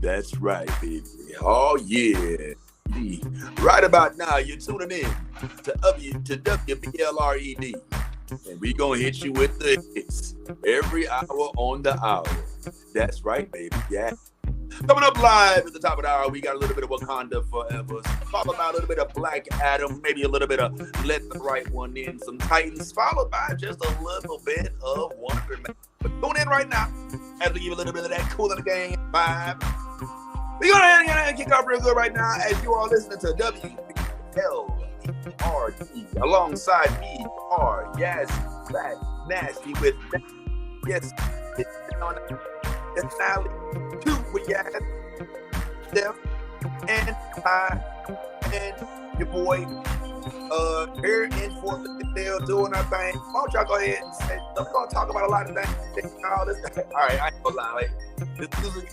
That's right, baby. Oh yeah. Right about now, you're tuning in to WBLRED, and we gonna hit you with the hits every hour on the hour. That's right, baby. Yeah. Coming up live at the top of the hour, we got a little bit of Wakanda Forever, followed by a little bit of Black Adam, maybe a little bit of Let the Right One In, some Titans, followed by just a little bit of Wonder Man. But tune in right now as we give a little bit of that cool in the game vibe. We're going to kick off real good right now as you are listening to WLRD alongside me, Yes, Black Nasty with Yes, it's Sally, two with Yaz, Steph, and I, and your boy, here in Fort Lauderdale doing our thing. Why don't y'all go ahead and say, we're going to talk about a lot of things. All right, I ain't gonna lie. Like, this music,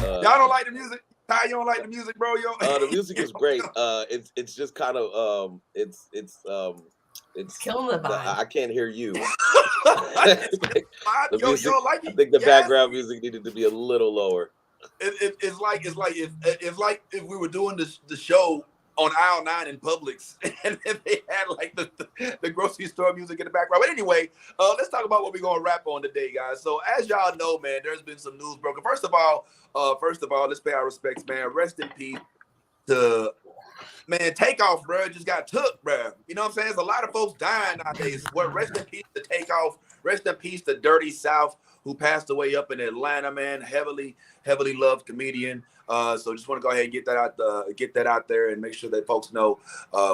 y'all don't like the music? Ty, you don't like the music, bro? The music is great. It's just kind of it's killing the vibe. I can't hear you. The music, you don't like it? I think the background music needed to be a little lower. It's like if we were doing the show on aisle 9 in Publix, and then they had like the grocery store music in the background. But anyway, let's talk about what we're gonna wrap on today, guys. So as y'all know, man, there's been some news broken. First of all, let's pay our respects, man. Rest in peace to man, Takeoff, bro, just got took, bro. You know what I'm saying? There's a lot of folks dying nowadays. Well, rest in peace to Takeoff. Rest in peace to Dirty South, who passed away up in Atlanta, man. Heavily loved comedian. So just want to go ahead and get that out there and make sure that folks know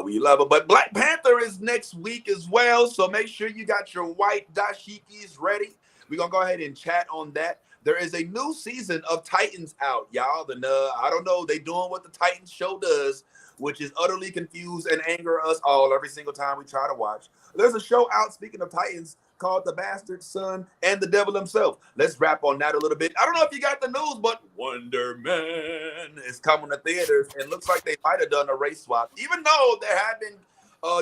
we love it. But Black Panther is next week as well. So make sure you got your white dashikis ready. We're gonna go ahead and chat on that. There is a new season of Titans out, y'all. I don't know, they doing what the Titans show does, which is utterly confuse and anger us all every single time we try to watch. There's a show out, speaking of Titans, called The Bastard Son and the Devil Himself. Let's wrap on that a little bit. I don't know if you got the news, but Wonder Man is coming to theaters, and looks like they might have done a race swap. Even though there have been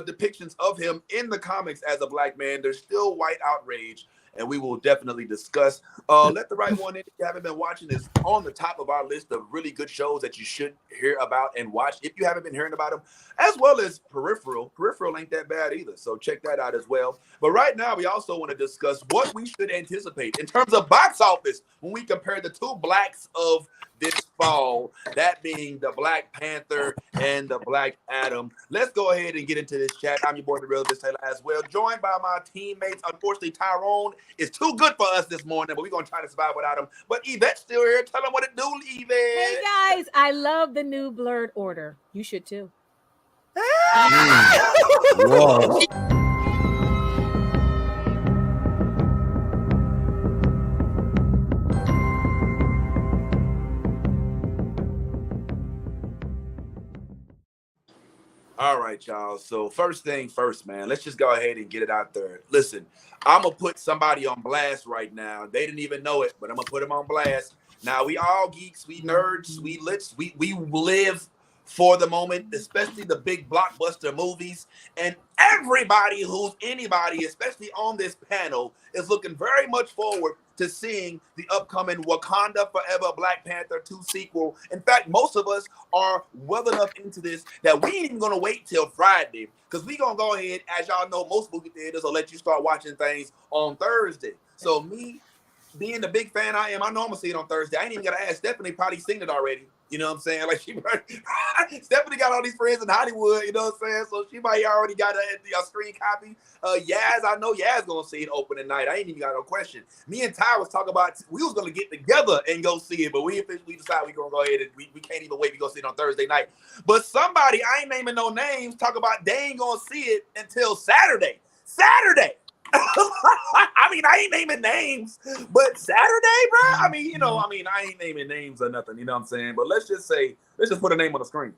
depictions of him in the comics as a black man, there's still white outrage, and we will definitely discuss. Let the Right One In, if you haven't been watching, is on the top of our list of really good shows that you should hear about and watch if you haven't been hearing about them, as well as Peripheral. Peripheral ain't that bad either, so check that out as well. But right now, we also want to discuss what we should anticipate in terms of box office when we compare the two blacks of this fall, that being the Black Panther and the Black Adam. Let's go ahead and get into this chat. I'm your boy, The Real Taylor, as well, joined by my teammates. Unfortunately, Tyrone is too good for us this morning, but we're going to try to survive without him. But Yvette's still here. Tell them what it do, Yvette. Hey, guys. I love the new blurred order. You should, too. Whoa. All right, y'all. So first thing first, man, let's just go ahead and get it out there. Listen, I'm going to put somebody on blast right now. They didn't even know it, but I'm going to put them on blast. Now, we all geeks, we nerds, we lits, we live for the moment, especially the big blockbuster movies. And everybody who's anybody, especially on this panel, is looking very much forward to seeing the upcoming Wakanda Forever Black Panther 2 sequel. In fact, most of us are well enough into this that we ain't even going to wait till Friday, because we going to go ahead, as y'all know, most movie theaters will let you start watching things on Thursday. So me, being the big fan I am, I know I'm going to see it on Thursday. I ain't even got to ask Stephanie, probably seen it already. You know what I'm saying? Like, Stephanie got all these friends in Hollywood, you know what I'm saying? So she might already got a screen copy. Yaz, I know Yaz gonna see it opening night. I ain't even got no question. Me and Ty was talking about, we was gonna get together and go see it, but we officially decided we gonna go ahead and we can't even wait to go see it on Thursday night. But somebody, I ain't naming no names, talk about they ain't gonna see it until Saturday. I mean, I ain't naming names, but Saturday, bro. I mean, I ain't naming names or nothing. You know what I'm saying? But let's just put a name on the screen.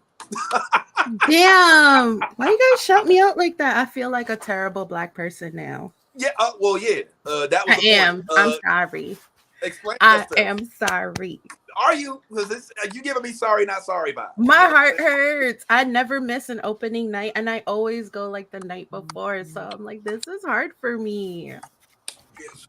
Damn! Why you guys shout me out like that? I feel like a terrible black person now. Yeah. That was. I am. I'm sorry. Explain. I am sorry. Are you? Because you giving me sorry, not sorry vibe. My heart hurts. I never miss an opening night, and I always go like the night before. So I'm like, this is hard for me.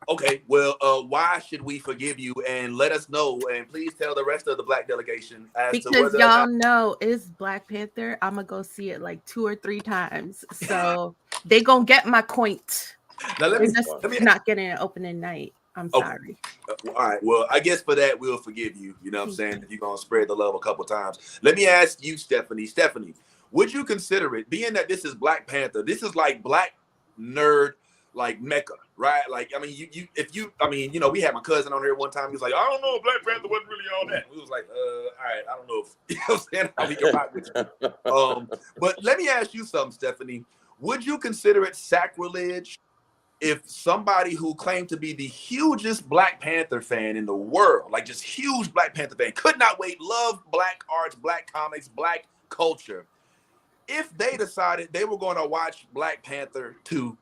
Okay, well, why should we forgive you? And let us know, and please tell the rest of the Black delegation as to Because whether or y'all not. know it's Black Panther. I'm gonna go see it like 2 or 3 times. So they gonna get my point. Now They're just let me. not getting an opening night. I'm Okay. sorry. All right. Well, I guess for that we'll forgive you. You know what I'm Thank saying? you. If you're gonna spread the love a couple times. Let me ask you, Stephanie. Stephanie, would you consider it, being that this is Black Panther, this is like Black nerd, like Mecca, right? Like, I mean, we had my cousin on here one time. He was like, I don't know, Black Panther wasn't really all that. We was like, all right, I don't know if you know what I'm saying, how we can rock with you. But let me ask you something, Stephanie. Would you consider it sacrilege if somebody who claimed to be the hugest Black Panther fan in the world, like just huge Black Panther fan, could not wait, love Black arts, Black comics, Black culture, if they decided they were going to watch Black Panther 2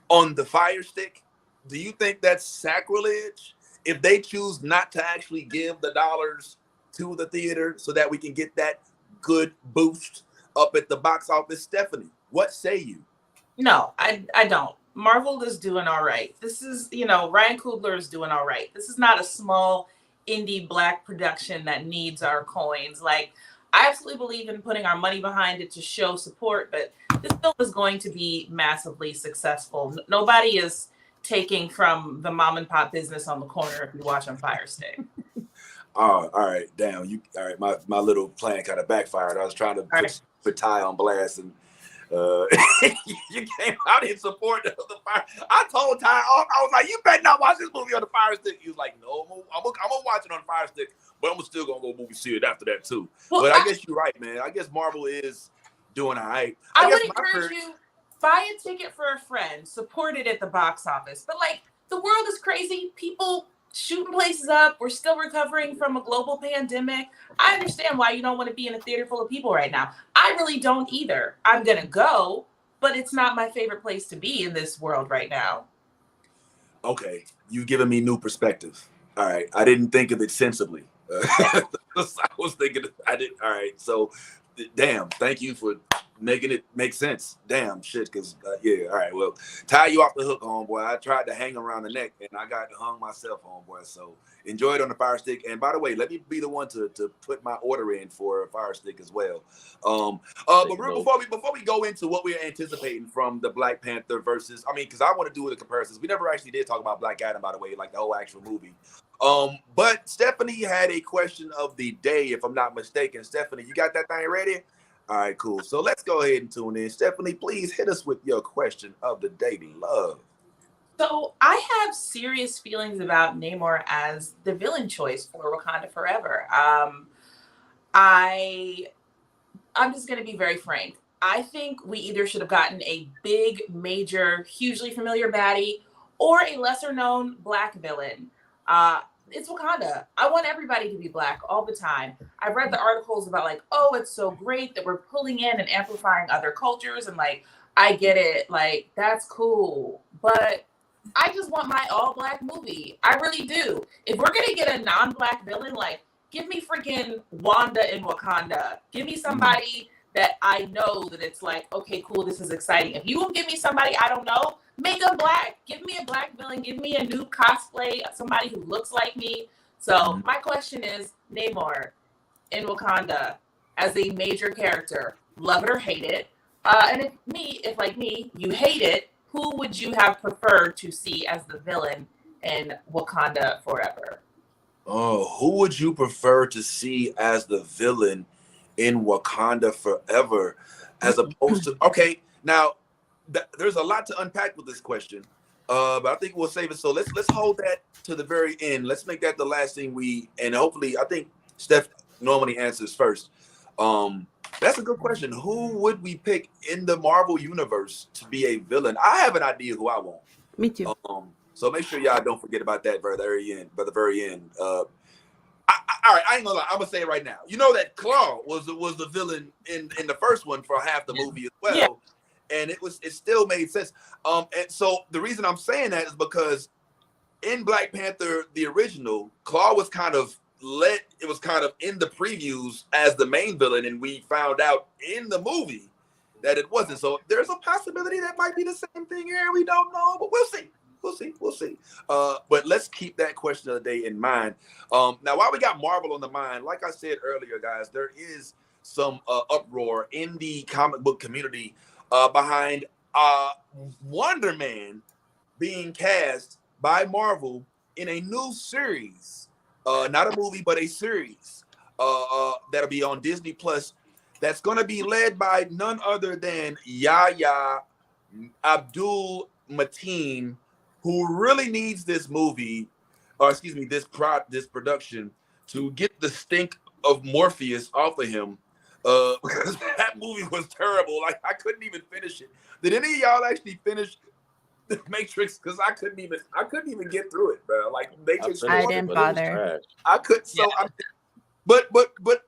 on the Fire Stick, do you think that's sacrilege? If they choose not to actually give the dollars to the theater so that we can get that good boost up at the box office, Stephanie, what say you? No, I don't. Marvel is doing all right. This is, Ryan Coogler is doing all right. This is not a small indie Black production that needs our coins. Like, I absolutely believe in putting our money behind it to show support, but this film is going to be massively successful. Nobody is taking from the mom and pop business on the corner if you watch on Fire Stick. Oh, all right, damn you. All right, my little plan kind of backfired. I was trying to put Ty on blast, and you came out in support of the Fire. I told Ty, I was like, you better not watch this movie on the Fire Stick. He was like, no, I'm gonna watch it on the Fire Stick, but I'm still gonna go movie see it after that too. Well, but I guess you're right, man. I guess Marvel is doing all right. I would encourage you, buy a ticket for a friend, support it at the box office. But like, the world is crazy. People shooting places up. We're still recovering from a global pandemic. I understand why you don't want to be in a theater full of people right now. I really don't either. I'm going to go, but it's not my favorite place to be in this world right now. Okay. You've given me new perspective. All right. I didn't think of it sensibly. I was thinking, I didn't. All right. So, damn. Thank you for making it make sense. Damn shit. Because, yeah. All right. Well, tie you off the hook, homeboy. I tried to hang around the neck and I got hung myself, homeboy. So, enjoy it on the Fire Stick. And by the way, let me be the one to put my order in for a Fire Stick as well. But before we go into what we're anticipating from the Black Panther versus, because I want to do the comparisons. We never actually did talk about Black Adam, by the way, like the whole actual movie. But Stephanie had a question of the day, if I'm not mistaken. Stephanie, you got that thing ready? All right, cool. So let's go ahead and tune in. Stephanie, please hit us with your question of the day, love. So I have serious feelings about Namor as the villain choice for Wakanda Forever. I'm just going to be very frank. I think we either should have gotten a big, major, hugely familiar baddie or a lesser known Black villain. It's Wakanda. I want everybody to be Black all the time. I've read the articles about like, oh, it's so great that we're pulling in and amplifying other cultures. And like, I get it. Like, that's cool. But I just want my all Black movie. I really do. If we're going to get a non-Black villain, like, give me freaking Wanda in Wakanda. Give me somebody that I know that it's like, okay, cool, this is exciting. If you will give me somebody I don't know, make them Black. Give me a Black villain. Give me a new cosplay, somebody who looks like me. So my question is, Namor in Wakanda as a major character, love it or hate it. And if like me, you hate it, who would you have preferred to see as the villain in Wakanda Forever? Oh, who would you prefer to see as the villain in Wakanda Forever, as opposed to? Okay, now there's a lot to unpack with this question, but I think we'll save it. So let's hold that to the very end. Let's make that the last thing and hopefully I think Steph normally answers first. That's a good question. Who would we pick in the Marvel universe to be a villain? I have an idea who I want. Me too. So make sure y'all don't forget about that by the very end. All right, I ain't gonna lie. I'm gonna say it right now. You know that Claw was the villain in the first one for half the movie as well, and it still made sense. And so the reason I'm saying that is because in Black Panther the original, Claw was kind of in the previews as the main villain, and we found out in the movie that it wasn't. So there's a possibility that might be the same thing here. We don't know, but we'll see. We'll see. But let's keep that question of the day in mind. Now, while we got Marvel on the mind, like I said earlier, guys, there is some uproar in the comic book community behind Wonder Man being cast by Marvel in a new series, not a movie, but a series that'll be on Disney Plus. That's going to be led by none other than Yahya Abdul Mateen, who really needs this movie, or excuse me, this production to get the stink of Morpheus off of him. Because that movie was terrible. Like, I couldn't even finish it. Did any of y'all actually finish the Matrix? Because I couldn't even get through it, bro. Like, Matrix. I didn't bother. I could. So yeah. But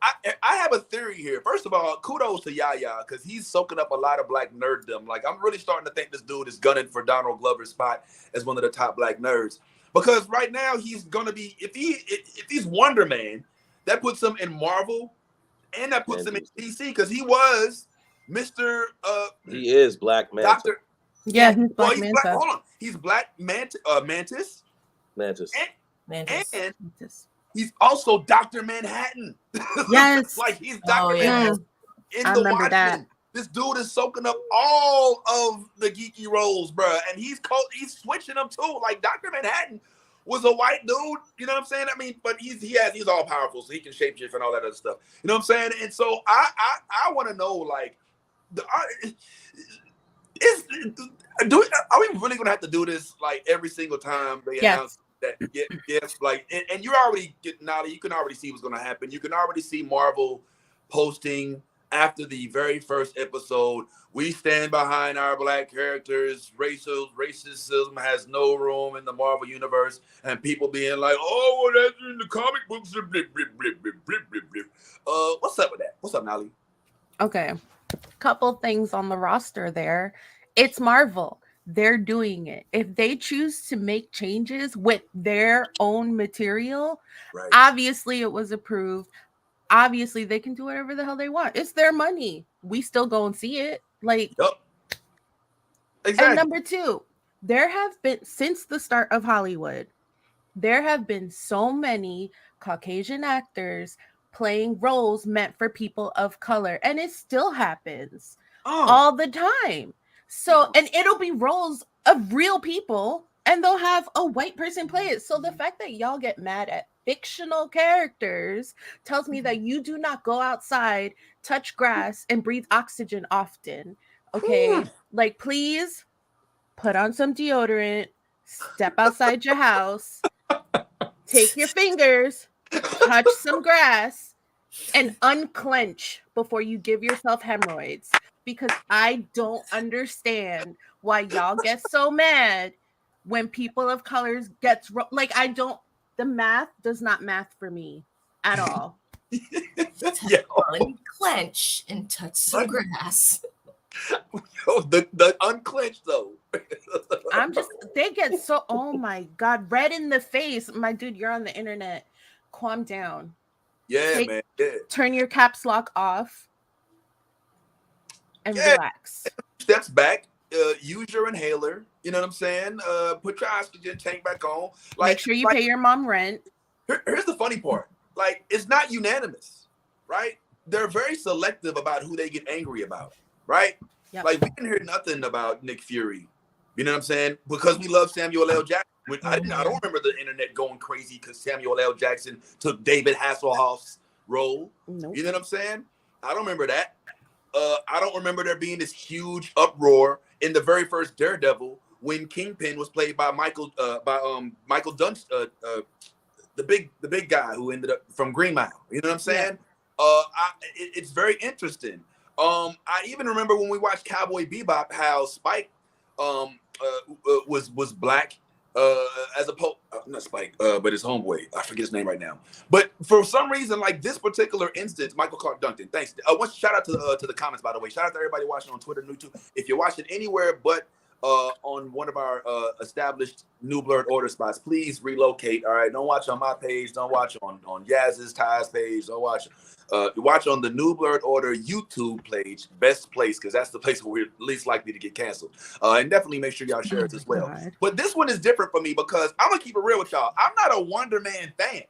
I have a theory here. First of all, kudos to Yahya, because he's soaking up a lot of black nerddom. Like, I'm really starting to think this dude is gunning for Donald Glover's spot as one of the top black nerds. Because right now he's gonna be, if he's Wonder Man, that puts him in Marvel, and that puts him in DC, because he was Mr. He is Black Manta. Doctor. Yeah, he's Black Manta. Hold on, he's Black Mantis. Mantis. And he's also Dr. Manhattan. Yes. Like, he's Dr. Manhattan in I the remember Watchmen. that. This dude is soaking up all of the geeky roles, bro. And he's switching them too. Like, Dr. Manhattan was a white dude, you know what I'm saying? I mean, but he's all powerful, so he can shapeshift and all that other stuff. You know what I'm saying? And so I want to know, like, are we really gonna have to do this like every single time they announce that? Yes, like, and you already get Nolly. You can already see what's gonna happen. You can already see Marvel posting after the very first episode. We stand behind our black characters. Racism has no room in the Marvel universe, and people being like, "Oh, well, that's in the comic books." What's up with that? What's up, Nolly? Okay, couple things on the roster there. It's Marvel. They're doing it. If they choose to make changes with their own material, right, obviously it was approved. Obviously they can do whatever the hell they want. It's their money. We still go and see it. Like, yep. Exactly. And number two, there have been, since the start of Hollywood, there have been so many Caucasian actors playing roles meant for people of color, and it still happens all the time. So, and it'll be roles of real people, and they'll have a white person play it. So the fact that y'all get mad at fictional characters tells me that you do not go outside, touch grass, and breathe oxygen often. Okay? Like, please put on some deodorant, step outside your house, take your fingers, touch some grass, and unclench before you give yourself hemorrhoids. Because I don't understand why y'all get so mad when people of colors gets like, I don't. The math does not math for me at all. Unclench and touch some grass. Yo, the unclenched though. They get so, oh my God, red in the face. My dude, you're on the internet. Calm down. Yeah, man. Yeah. Turn your caps lock off and relax. Steps back. Use your inhaler. You know what I'm saying? Put your oxygen tank back on. Like, make sure you pay your mom rent. Here's the funny part. Like, it's not unanimous, right? They're very selective about who they get angry about, right? Yep. Like, we didn't hear nothing about Nick Fury. You know what I'm saying? Because we love Samuel L. Jackson. I don't remember the internet going crazy because Samuel L. Jackson took David Hasselhoff's role. Nope. You know what I'm saying? I don't remember that. I don't remember there being this huge uproar in the very first Daredevil when Kingpin was played by Michael Dunst, the big guy who ended up from Green Mile. You know what I'm saying? Yeah. It's very interesting. I even remember when we watched Cowboy Bebop, how Spike was black as opposed not Spike, but his homeboy. I forget his name right now. But for some reason, like this particular instance, Michael Clark Duncan. Thanks. Shout out to the comments, by the way. Shout out to everybody watching on Twitter and YouTube. If you're watching anywhere but on one of our established New Blurred Order spots, please relocate. All right, don't watch on my page. Don't watch on Yaz's Ty's page. Don't watch. Watch on the New Blurred Order YouTube page, best place, because that's the place where we're least likely to get canceled. And definitely make sure y'all share it as well. God. But this one is different for me because I'm gonna keep it real with y'all. I'm not a Wonder Man fan.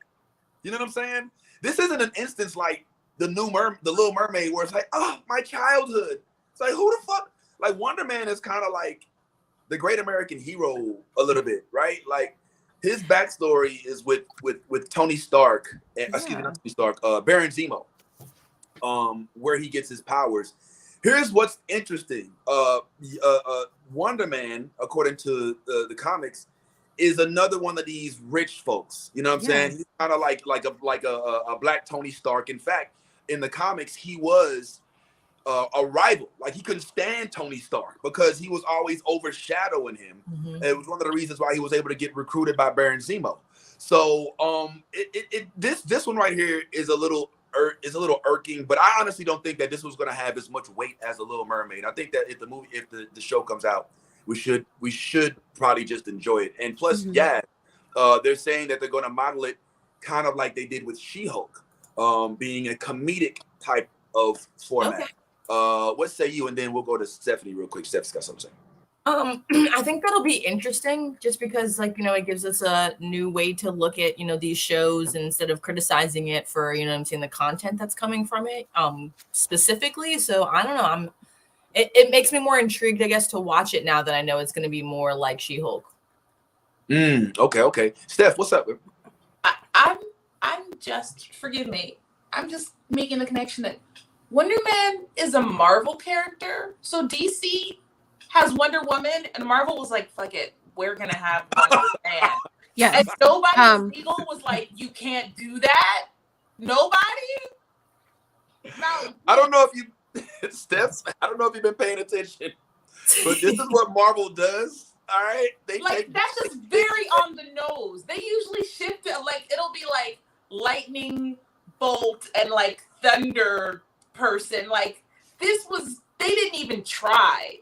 You know what I'm saying? This isn't an instance like the Little Mermaid, where it's like, oh, my childhood. It's like, who the fuck? Like, Wonder Man is kind of like the great American hero a little bit, right? Like, his backstory is with Tony Stark, excuse me, not Tony Stark, Baron Zemo, where he gets his powers. Here's what's interesting. Wonder Man, according to the comics, is another one of these rich folks. You know what I'm saying? He's kind of like a black Tony Stark. In fact, in the comics, he was a rival. Like, he couldn't stand Tony Stark because he was always overshadowing him. And it was one of the reasons why he was able to get recruited by Baron Zemo. So this one right here is a little irking, but I honestly don't think that this was going to have as much weight as The Little Mermaid. I think that if the show comes out, we should probably just enjoy it. And plus, they're saying that they're going to model it kind of like they did with She-Hulk, being a comedic type of format. Okay. What say you? And then we'll go to Stephanie real quick. Stephanie's got something to say. I think that'll be interesting just because, like, it gives us a new way to look at, these shows instead of criticizing it for, the content that's coming from it specifically. So I don't know. It makes me more intrigued, I guess, to watch it now that I know it's going to be more like She-Hulk. Okay. Steph, what's up? I'm just, forgive me, I'm just making the connection that Wonder Man is a Marvel character. So DC has Wonder Woman, and Marvel was like, fuck it, we're going to have Wonder Man. Yes. And nobody legal was like, you can't do that? Nobody? No. I don't know if you, Steph, I don't know if you've been paying attention, but this is what Marvel does. All right? That's just very on the nose. They usually shift it, like, it'll be like lightning bolt and like thunder person. Like, this was, they didn't even try.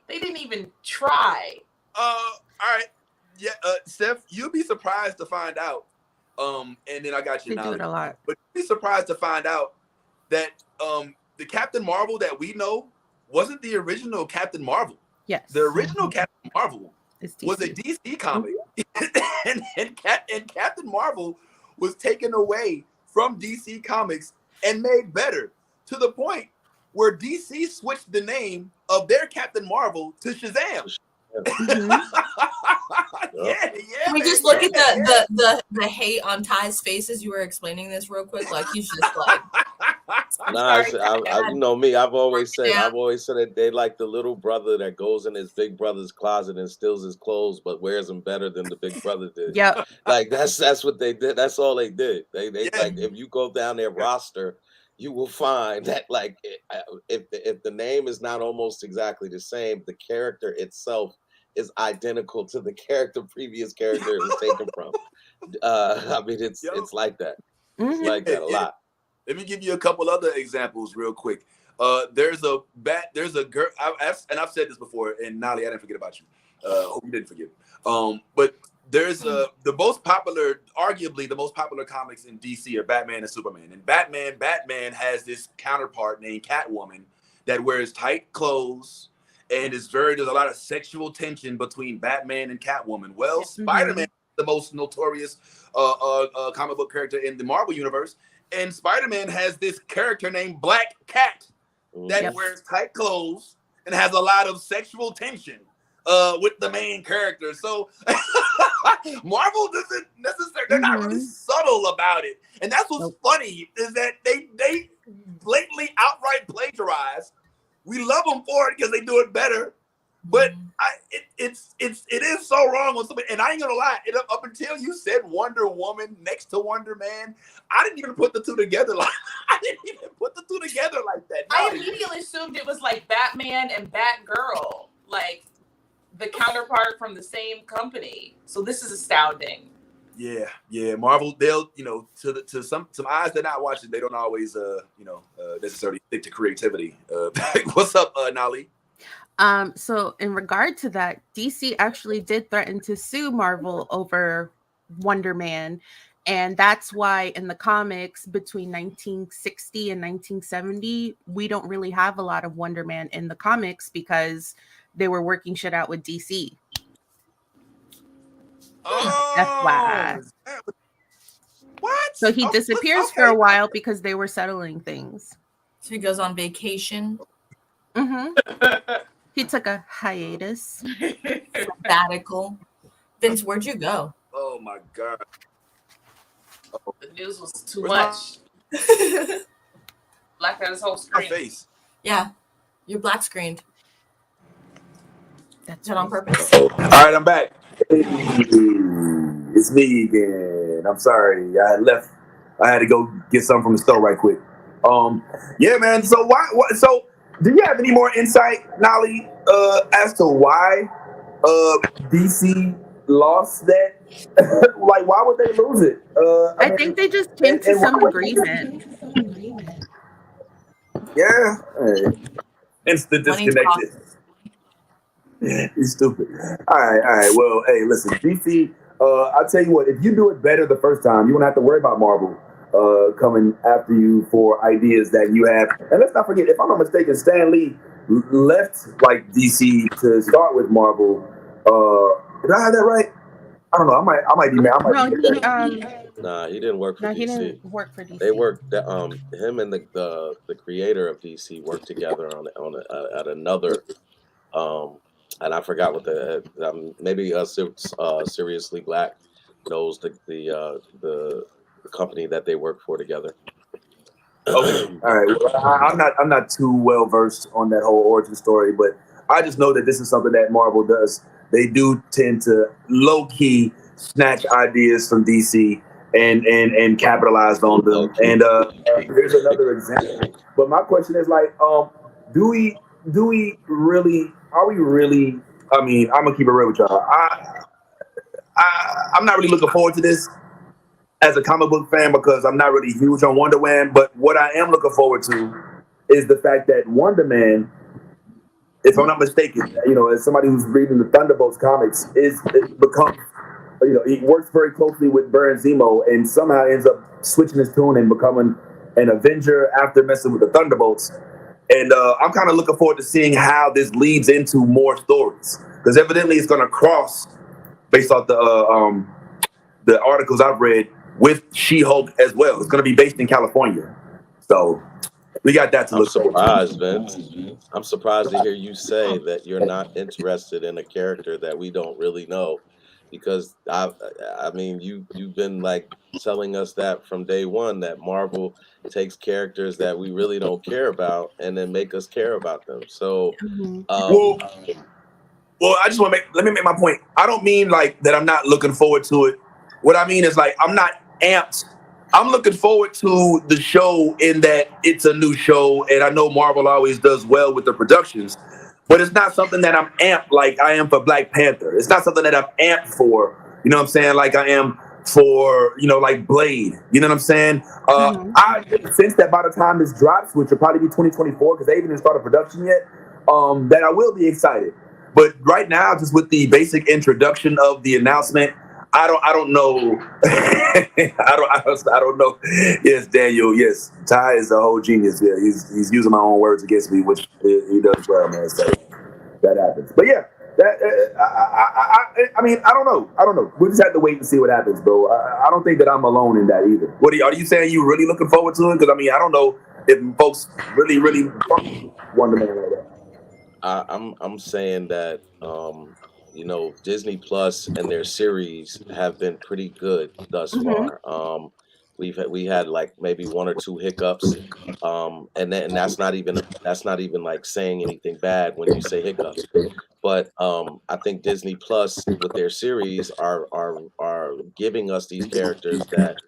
All right. Yeah, Steph, you'll be surprised to find out. And then I got you now. They do it a lot. But you'll be surprised to find out that the Captain Marvel that we know wasn't the original Captain Marvel. Yes. The original Captain Marvel was a DC comic. and Captain Marvel was taken away from DC Comics and made better, to the point where DC switched the name of their Captain Marvel to Shazam. Can we just look at the hate on Ty's face as you were explaining this real quick? Like, he's just like, you know me. I've always said that they like the little brother that goes in his big brother's closet and steals his clothes, but wears them better than the big brother did. Yeah, like that's what they did. That's all they did. They like, if you go down their roster, you will find that, like, if the name is not almost exactly the same, the character itself is identical to the previous character it was taken from. I mean, it's like that. It's like that a lot. Let me give you a couple other examples real quick. There's a girl, I've said this before, and Nali, I didn't forget about you. Hope you didn't forget. But there's arguably the most popular comics in DC are Batman and Superman. And Batman has this counterpart named Catwoman that wears tight clothes, and there's a lot of sexual tension between Batman and Catwoman. Well, Spider-Man is the most notorious comic book character in the Marvel universe, and Spider-Man has this character named Black Cat that wears tight clothes and has a lot of sexual tension with the main character. So Marvel doesn't necessarily, they're not really subtle about it. And that's what's funny, is that they blatantly outright plagiarize. We love them for it because they do it better. But it is so wrong on somebody. And I ain't gonna lie, up until you said Wonder Woman next to Wonder Man, I didn't even put the two together like that. No. I immediately assumed it was like Batman and Batgirl, like the counterpart from the same company. So this is astounding. Yeah. Marvel, they'll, to some eyes they're not watching, they don't always necessarily stick to creativity. What's up, Nali? So in regard to that, DC actually did threaten to sue Marvel over Wonder Man. And that's why in the comics between 1960 and 1970, we don't really have a lot of Wonder Man in the comics because they were working shit out with DC. Oh, FYI. what? So he Oh, disappears for okay. a while because they were settling things. So he goes on vacation, Hmm. He took a hiatus. sabbatical. Vince, where'd you go? Oh my God. The news was too Where's my much. Black out his whole my screen. face? Yeah, you're black screened. That's Is that on right. purpose? All right, I'm back. Hey, it's me again. I'm sorry. I had left. I had to go get something from the store right quick. Yeah, man. So why so do you have any more insight, Nolly, as to why DC lost that? Like, why would they lose it? I think they just came to and why some would agreement. yeah. Instant Money disconnected. talks. He's stupid. All right. Well, hey, listen, DC. I'll tell you what. If you do it better the first time, you won't have to worry about Marvel coming after you for ideas that you have. And let's not forget, if I'm not mistaken, Stan Lee left like DC to start with Marvel. Did I have that right? I don't know. I might be mad. I might No, be he mad. Nah, he didn't work for no, he DC. didn't work for DC. They worked. Him and the creator of DC worked together at another. Um, and I forgot what maybe Seriously Black knows the company that they work for together. Okay. All right. Well, I'm not too well versed on that whole origin story, but I just know that this is something that Marvel does. They do tend to low key snatch ideas from DC and capitalize on them. Low-key. And here's another example. But my question is like, do we really? Are we really? I mean, I'm gonna keep it real with y'all. I'm not really looking forward to this as a comic book fan because I'm not really huge on Wonder Man. But what I am looking forward to is the fact that Wonder Man, if I'm not mistaken, as somebody who's reading the Thunderbolts comics, it becomes, he works very closely with Baron Zemo and somehow ends up switching his tune and becoming an Avenger after messing with the Thunderbolts. And I'm kind of looking forward to seeing how this leads into more stories because evidently it's going to cross based off the articles I've read with She-Hulk as well. It's going to be based in California, so we got that to I'm look forward surprised, to. Vince. I'm surprised to hear you say that you're not interested in a character that we don't really know, because I mean you've been like telling us that from day one that Marvel takes characters that we really don't care about and then make us care about them. So, Mhm. um, Well, I just want to let me make my point. I don't mean like that I'm not looking forward to it. What I mean is like I'm not amped. I'm looking forward to the show in that it's a new show, and I know Marvel always does well with the productions, but it's not something that I'm amped like I am for Black Panther. It's not something that I'm amped for. You know what I'm saying? Like I am for like Blade. You know what I'm saying? Mhm. I sense that by the time this drops, which will probably be 2024, because they even didn't start a production yet, that I will be excited. But right now, just with the basic introduction of the announcement, I don't know. I don't know. Yes, Daniel. Yes, Ty is a whole genius. Yeah, he's using my own words against me, which he does well, man. So that happens. But yeah, that I mean, I don't know. I don't know. We just have to wait and see what happens, bro. I don't think that I'm alone in that either. What are you saying? You really looking forward to it? Because I mean, I don't know if folks really Wonder Man like that. I'm saying that Disney Plus and their series have been pretty good thus Mhm. far. We had like maybe one or two hiccups, and that's not even like saying anything bad when you say hiccups. But I think Disney Plus with their series are giving us these characters that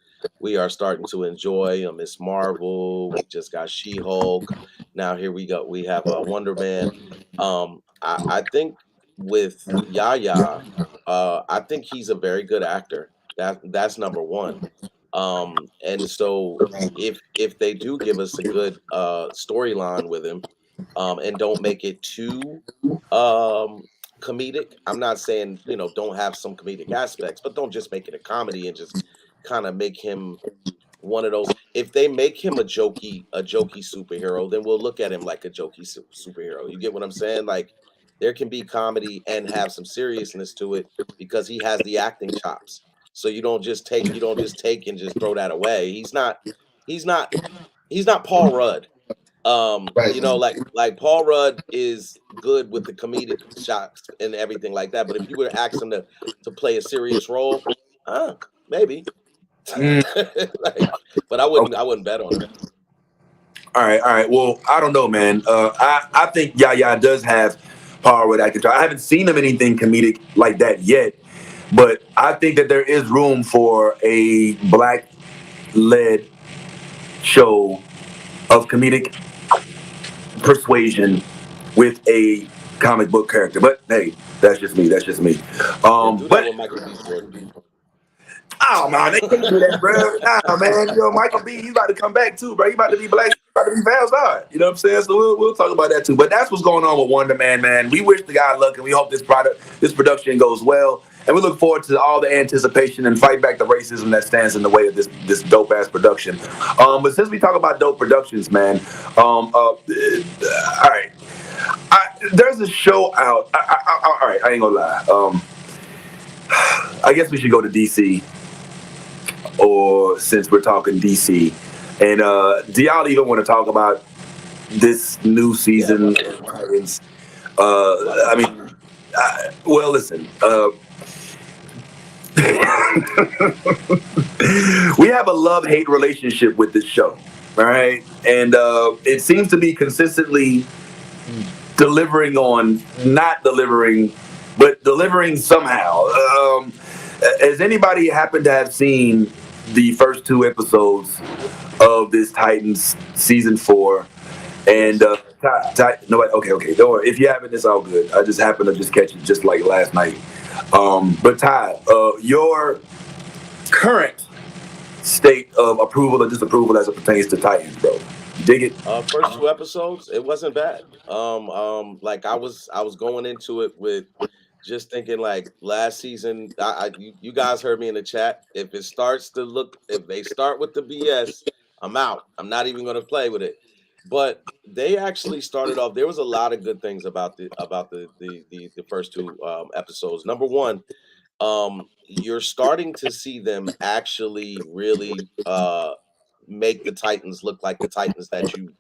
we are starting to enjoy. Miss Marvel, we just got She Hulk. Now here we go. We have Wonder Man. I think with Yaya, I think he's a very good actor. That's number one. And so if they do give us a good storyline with him, and don't make it too um comedic. I'm not saying, don't have some comedic aspects, but don't just make it a comedy and just kind of make him one of those. If they make him a jokey superhero, then we'll look at him like a jokey superhero. You get what I'm saying? Like there can be comedy and have some seriousness to it because he has the acting chops. So you don't just take and just throw that away. He's not he's not Paul Rudd. Right. Like Paul Rudd is good with the comedic shots and everything like that. But if you were to ask him to play a serious role, maybe. Mm, Like, but I okay. wouldn't I wouldn't bet on him. All right, all right. Well, I don't know, man. I think Yaya does have power with acting. I haven't seen him anything comedic like that yet, but I think that there is room for a black-led show of comedic persuasion with a comic book character. But hey, that's just me. That's just me. Yeah, do that But with Michael B. Jordan. oh man, they can't do that, bro. Nah, man. Michael B. He's about to come back too, bro. He about to be black. He about to be Val's God. You know what I'm saying? So we'll talk about that too. But that's what's going on with Wonder Man, man. We wish the guy luck, and we hope this production goes well. And we look forward to all the anticipation and fight back the racism that stands in the way of this dope ass production. But since we talk about dope productions, man, all right. There's a show out. All right, I ain't gonna lie. I guess we should go to DC, or since we're talking DC, and do y'all even want to talk about this new Yeah, season why not? of Titans? Why I not? mean, well, listen. We have a love-hate relationship with this show, all right, and it seems to be consistently delivering on not delivering, but delivering somehow. Has anybody happened to have seen the first two episodes of this Titans season 4? And Yes. nobody. Okay, okay. Don't worry. If you haven't, it's all good. I just happened to just catch it just like last night. But Ty, your current state of approval or disapproval as it pertains to Titans, bro. You dig it? First two episodes, it wasn't bad. Like I was going into it with just thinking like last season. You guys heard me in the chat. If they start with the BS, I'm out. I'm not even going to play with it. But they actually started off. There was a lot of good things about the first two episodes. Number one, you're starting to see them actually really make the Titans look like the Titans that you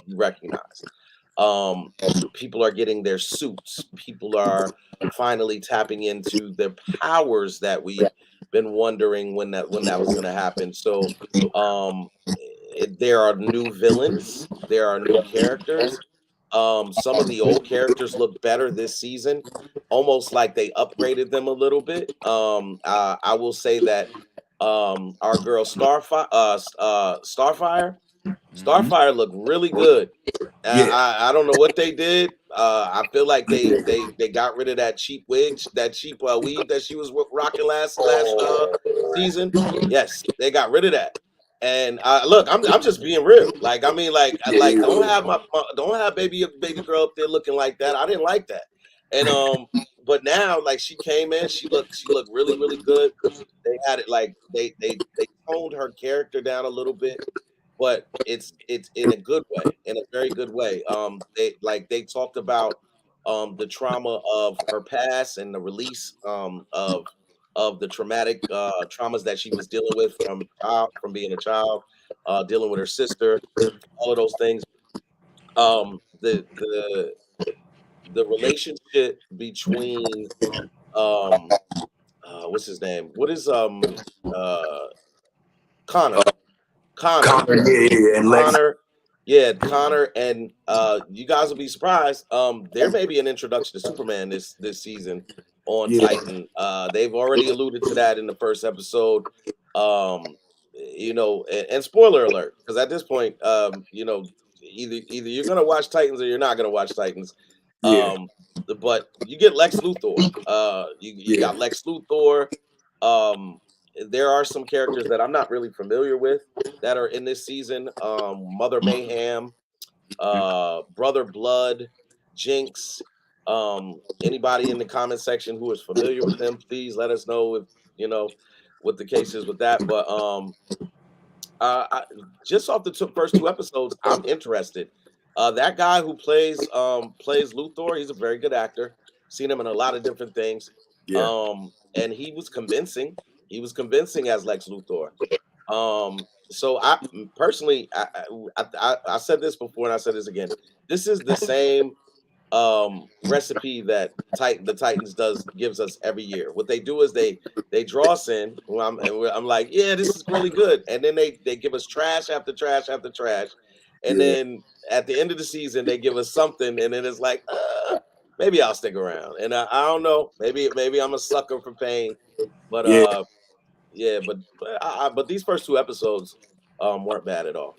recognize. Um, People are getting their suits. People are finally tapping into their powers that we've been wondering when that was going to happen. So there are new villains. There are new characters. Some of the old characters look better this season, almost like they upgraded them a little bit. I will say that our girl Mm-hmm. Starfire looked really good. Yeah. I don't know what they did. I feel like they got rid of that cheap wig, that cheap weave that she was rocking last season. Yes, they got rid of that. And look, I'm just being real. Like I mean, Yeah, yeah, don't yeah. have don't have baby girl up there looking like that. I didn't like that. And but now like she came in, she looked really really good. They had it like they toned her character down a little bit, but it's in a good way, in a very good way. They talked about the trauma of her past and the release of the traumatic traumas that she was dealing with from being a child, dealing with her sister, all of those things. The relationship between um what's his name? What is uh Connor? Connor. Connor, yeah, yeah, yeah, and Lex. Connor, yeah, Connor, and you guys will be surprised. There may be an introduction to Superman this season on Yeah, Titan. They've already alluded to that in the first episode. And spoiler alert, because at this point, either you're gonna watch Titans or you're not gonna watch Titans. yeah, Um, but you get Lex Luthor. You yeah. got Lex Luthor. Um, there are some characters that I'm not really familiar with that are in this season. Mother Mayhem. Brother Blood, Jinx. Anybody in the comment section who is familiar with them, please let us know if you know what the case is with that. But just off the first two episodes, I'm interested. That guy who plays Luthor, he's a very good actor. Seen him in a lot of different things. Yeah. And he was convincing. He was convincing as Lex Luthor. So I personally, I said this before and I said this again. This is the same recipe that the Titans gives us every year. What they do is they draw us in. I'm like, yeah, this is really good, and then they give us trash after trash after trash, and Yeah. then at the end of the season they give us something, and then it's like, maybe I'll stick around. And I don't know, maybe I'm a sucker for pain, but Yeah. yeah, but these first two episodes weren't bad at all.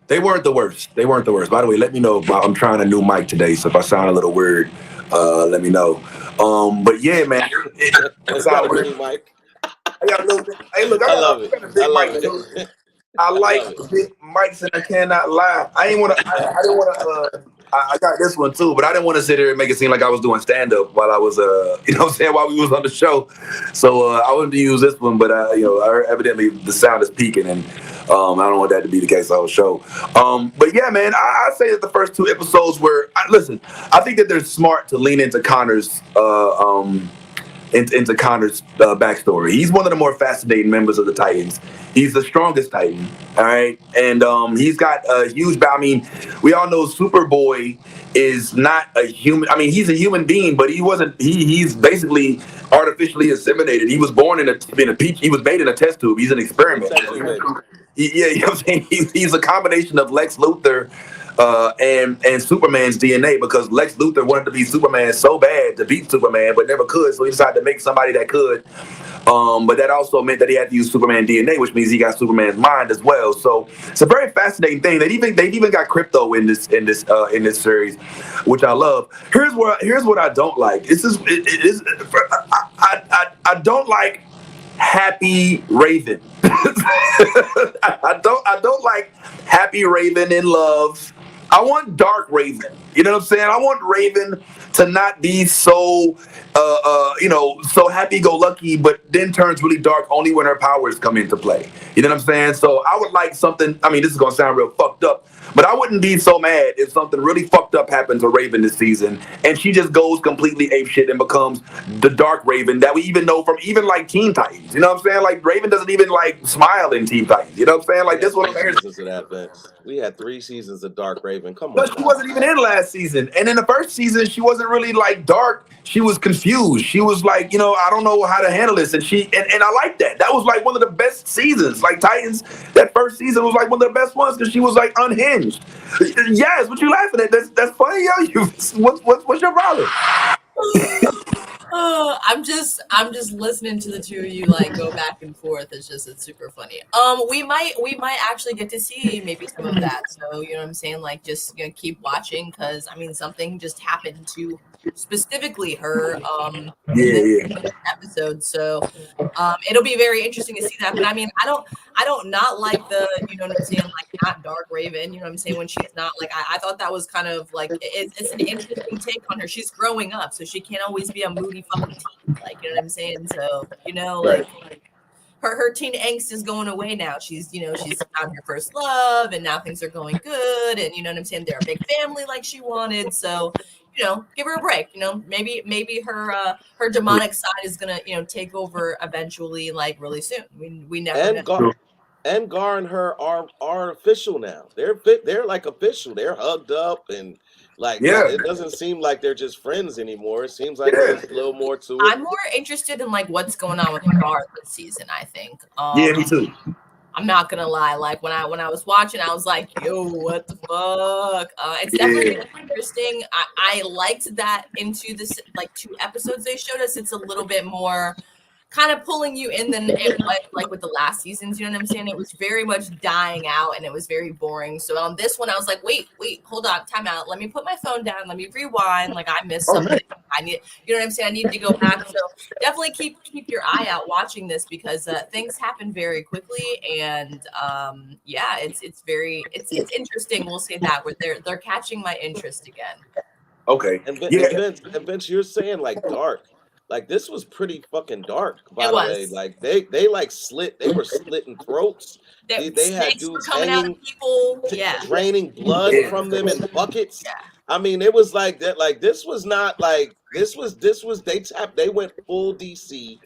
They weren't the worst. They weren't the worst. By the way, let me know if I'm trying a new mic today, so if I sound a little weird, let me know. But yeah, man, You got a mini mic. I got a little bit. Hey, look, I love I it. got a big I love mic too. it. I I like love it. big mics, and I cannot lie. I didn't want to. I didn't want to. I got this one too, but I didn't want to sit here and make it seem like I was doing stand up while I was, you know, what I'm saying, while we was on the show. So I wanted to use this one, but you know, evidently the sound is peaking, and I don't want that to be the case on the show. But yeah, man, I say that the first two episodes were. Listen, I think that they're smart to lean into Connor's. Into Connor's backstory. He's one of the more fascinating members of the Titans. He's the strongest Titan, all right? And he's got a huge, I mean, we all know Superboy is not a human. I mean, he's a human being, but he wasn't, he's basically artificially inseminated. He was born in a he was made in a test tube. He's an experiment. Yeah, you know what I'm saying? He's a combination of Lex Luthor and Superman's DNA, because Lex Luthor wanted to be Superman so bad to beat Superman, but never could. So he decided to make somebody that could. But that also meant that he had to use Superman DNA, which means he got Superman's mind as well. So it's a very fascinating thing. They've even got crypto in this series, which I love. Here's what I don't like. I don't like Happy Raven. I don't like Happy Raven in love. I want Dark Raven. You know what I'm saying? I want Raven to not be so so happy-go-lucky, but then turns really dark only when her powers come into play. You know what I'm saying? So I would like something. I mean, this is gonna sound real fucked up, but I wouldn't be so mad if something really fucked up happened to Raven this season, and she just goes completely apeshit and becomes the Dark Raven that we even know from even like Teen Titans. You know what I'm saying? Like Raven doesn't even like smile in Teen Titans. You know what I'm saying? Like this one. We had 3 seasons of Dark Raven. Come on. But she wasn't even in last season. And in the first season, she wasn't really like dark. She was confused. She was like, you know, I don't know how to handle this. And and I like that. That was like one of the best seasons. Like Titans, that first season was like one of the best ones because she was like unhinged. Yes, what you laughing at? That's funny, yo. What's your problem? I'm just listening to the two of you like go back and forth. It's super funny. We might actually get to see maybe some of that. So you know what I'm saying? Like just keep watching, because I mean something just happened to specifically her in this episode. So it'll be very interesting to see that. But I mean, I don't not like the, you know what I'm saying, like not Dark Raven, you know what I'm saying, when she's not like, I thought that was kind of like it's an interesting take on her. She's growing up, so she can't always be a moody fucking teen, like, you know what I'm saying? So, you know, like her teen angst is going away now. She's found her first love, and now things are going good, and you know what I'm saying, they're a big family like she wanted. So you know, give her a break. You know, maybe her demonic side is gonna, you know, take over eventually, like really soon. We never know. And Gar and her are official now. They're like official. They're hugged up, and like it doesn't seem like they're just friends anymore. It seems like there's a little more to it. I'm more interested in like what's going on with Gar this season, I think. Yeah, me too. I'm not gonna lie. Like when I was watching, I was like, "Yo, what the fuck?" It's definitely interesting. I liked that into this like 2 episodes they showed us. It's a little bit more kind of pulling you in. Then like with the last seasons, you know what I'm saying? It was very much dying out and it was very boring. So on this one, I was like, wait, hold on, time out. Let me put my phone down. Let me rewind. Like I missed something. I need, you know what I'm saying? I need to go back. So definitely keep your eye out watching this because things happen very quickly. And yeah, it's interesting. We'll say that where they're catching my interest again. Okay. And Yeah. Vince, you're saying like dark. Like this was pretty fucking dark, by It the was. way. Like they like they were slitting throats. They had Snakes were dudes coming out hanging, of people. Yeah. draining blood Yeah. from them in buckets. Yeah. I mean, it was like that. Like this was not like this was they went full DC,